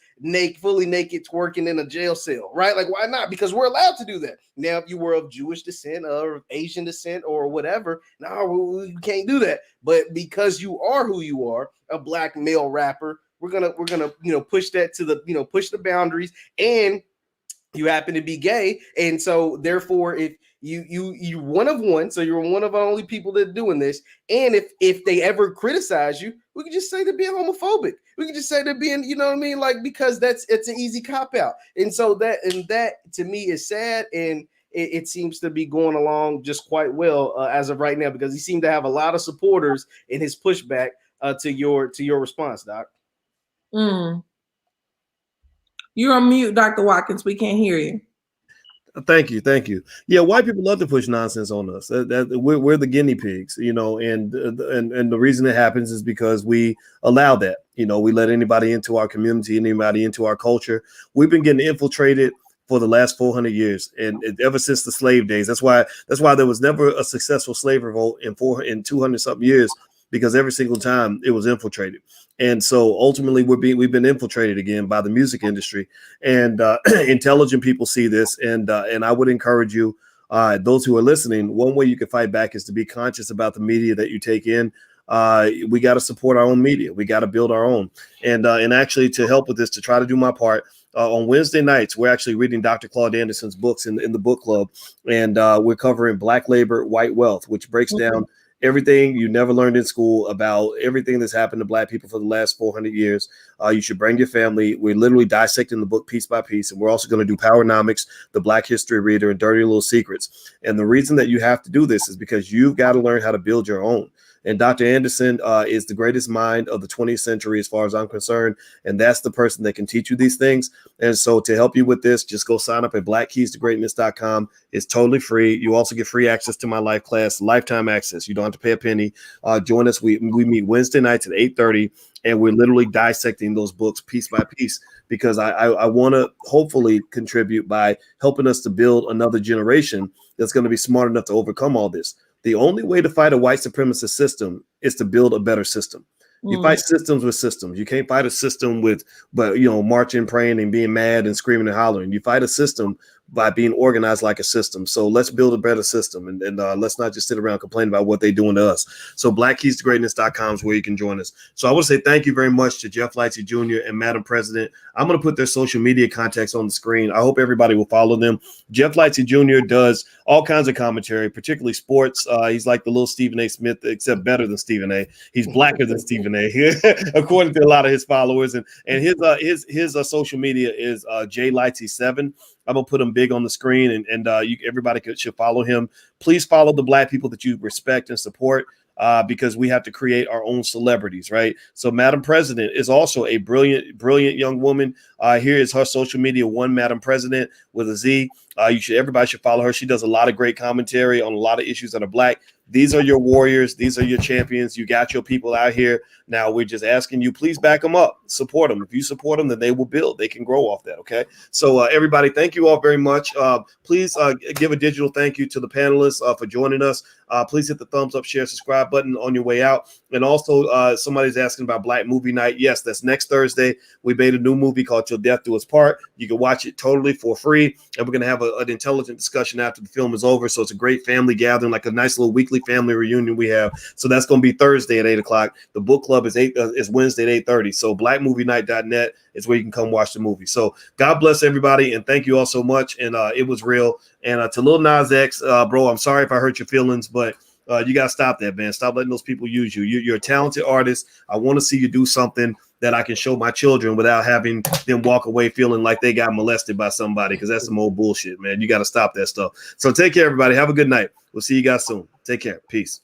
fully naked twerking in a jail cell, right? Like, why not? Because we're allowed to do that. Now, if you were of Jewish descent or Asian descent or whatever, no, we can't do that. But because you are who you are, a Black male rapper, we're gonna push that to the push the boundaries. And you happen to be gay, and so therefore, if you one of one, so you're one of the only people that are doing this. And if they ever criticize you, we can just say they're being homophobic. We can just say they're being, like, because it's an easy cop out. And so that to me is sad, and it seems to be going along just quite well as of right now, because he seemed to have a lot of supporters in his pushback to your response, Doc. You're on mute, Dr. Watkins. We can't hear you. Thank you. Yeah, white people love to push nonsense on us. We're the guinea pigs, and the reason it happens is because we allow that. We let anybody into our community, anybody into our culture. We've been getting infiltrated for the last 400 years, and ever since the slave days. That's why there was never a successful slave revolt in 200 something years, because every single time it was infiltrated. And so ultimately we've been infiltrated again by the music industry, and intelligent people see this. And I would encourage you, those who are listening, one way you can fight back is to be conscious about the media that you take in. We got to support our own media. We got to build our own. And actually, to help with this, to try to do my part, on Wednesday nights, we're actually reading Dr. Claude Anderson's books in the book club. And we're covering Black Labor, White Wealth, which breaks down everything you never learned in school about everything that's happened to Black people for the last 400 years. You should bring your family. We're literally dissecting the book piece by piece. And we're also going to do Powernomics, the Black History Reader, and Dirty Little Secrets. And the reason that you have to do this is because you've got to learn how to build your own. And Dr. Anderson is the greatest mind of the 20th century, as far as I'm concerned. And that's the person that can teach you these things. And so to help you with this, just go sign up at blackkeystogreatness.com. It's totally free. You also get free access to my live class, lifetime access. You don't have to pay a penny. Join us. We meet Wednesday nights at 8:30, and we're literally dissecting those books piece by piece, because I want to hopefully contribute by helping us to build another generation that's going to be smart enough to overcome all this. The only way to fight a white supremacist system is to build a better system. You fight systems with systems. You can't fight a system with, marching, praying, and being mad and screaming and hollering. You fight a system by being organized like a system. So let's build a better system, and let's not just sit around complaining about what they're doing to us. So blackkeystogreatness.com is where you can join us. So I want to say thank you very much to Jeff Lightsy Jr. and Madam President. I'm going to put their social media contacts on the screen. I hope everybody will follow them. Jeff Lightsy Jr. does all kinds of commentary, particularly sports. He's like the little Stephen A. Smith, except better than Stephen A. He's blacker than Stephen A. according to a lot of his followers. And his social media is JLightsy7. I'm gonna put him big on the screen, and everybody should follow him. Please follow the Black people that you respect and support, because we have to create our own celebrities, right? So Madam President is also a brilliant young woman. Here is her social media, one Madam President with a Z. Everybody should follow her. She does a lot of great commentary on a lot of issues that are Black. These are your warriors. These are your champions. You got your people out here. Now we're just asking you, please back them up, support them. If you support them, then they will build. They can grow off that. Okay. So everybody, thank you all very much. Please give a digital thank you to the panelists for joining us. Please hit the thumbs up, share, subscribe button on your way out. And also somebody's asking about Black Movie Night. Yes, that's next Thursday. We made a new movie called Till Death Do Us Part. You can watch it totally for free. And we're going to have an intelligent discussion after the film is over. So it's a great family gathering, like a nice little weekly family reunion we have. So that's going to be Thursday at 8:00. The book club is Wednesday at 8:30. So blackmovienight.net is where you can come watch the movie. So God bless everybody, and thank you all so much. And it was real. And to Lil Nas X, bro, I'm sorry if I hurt your feelings, but you got to stop that, man. Stop letting those people use you. You're a talented artist. I want to see you do something that I can show my children without having them walk away feeling like they got molested by somebody, because that's some old bullshit, man. You got to stop that stuff. So take care, everybody. Have a good night. We'll see you guys soon. Take care. Peace.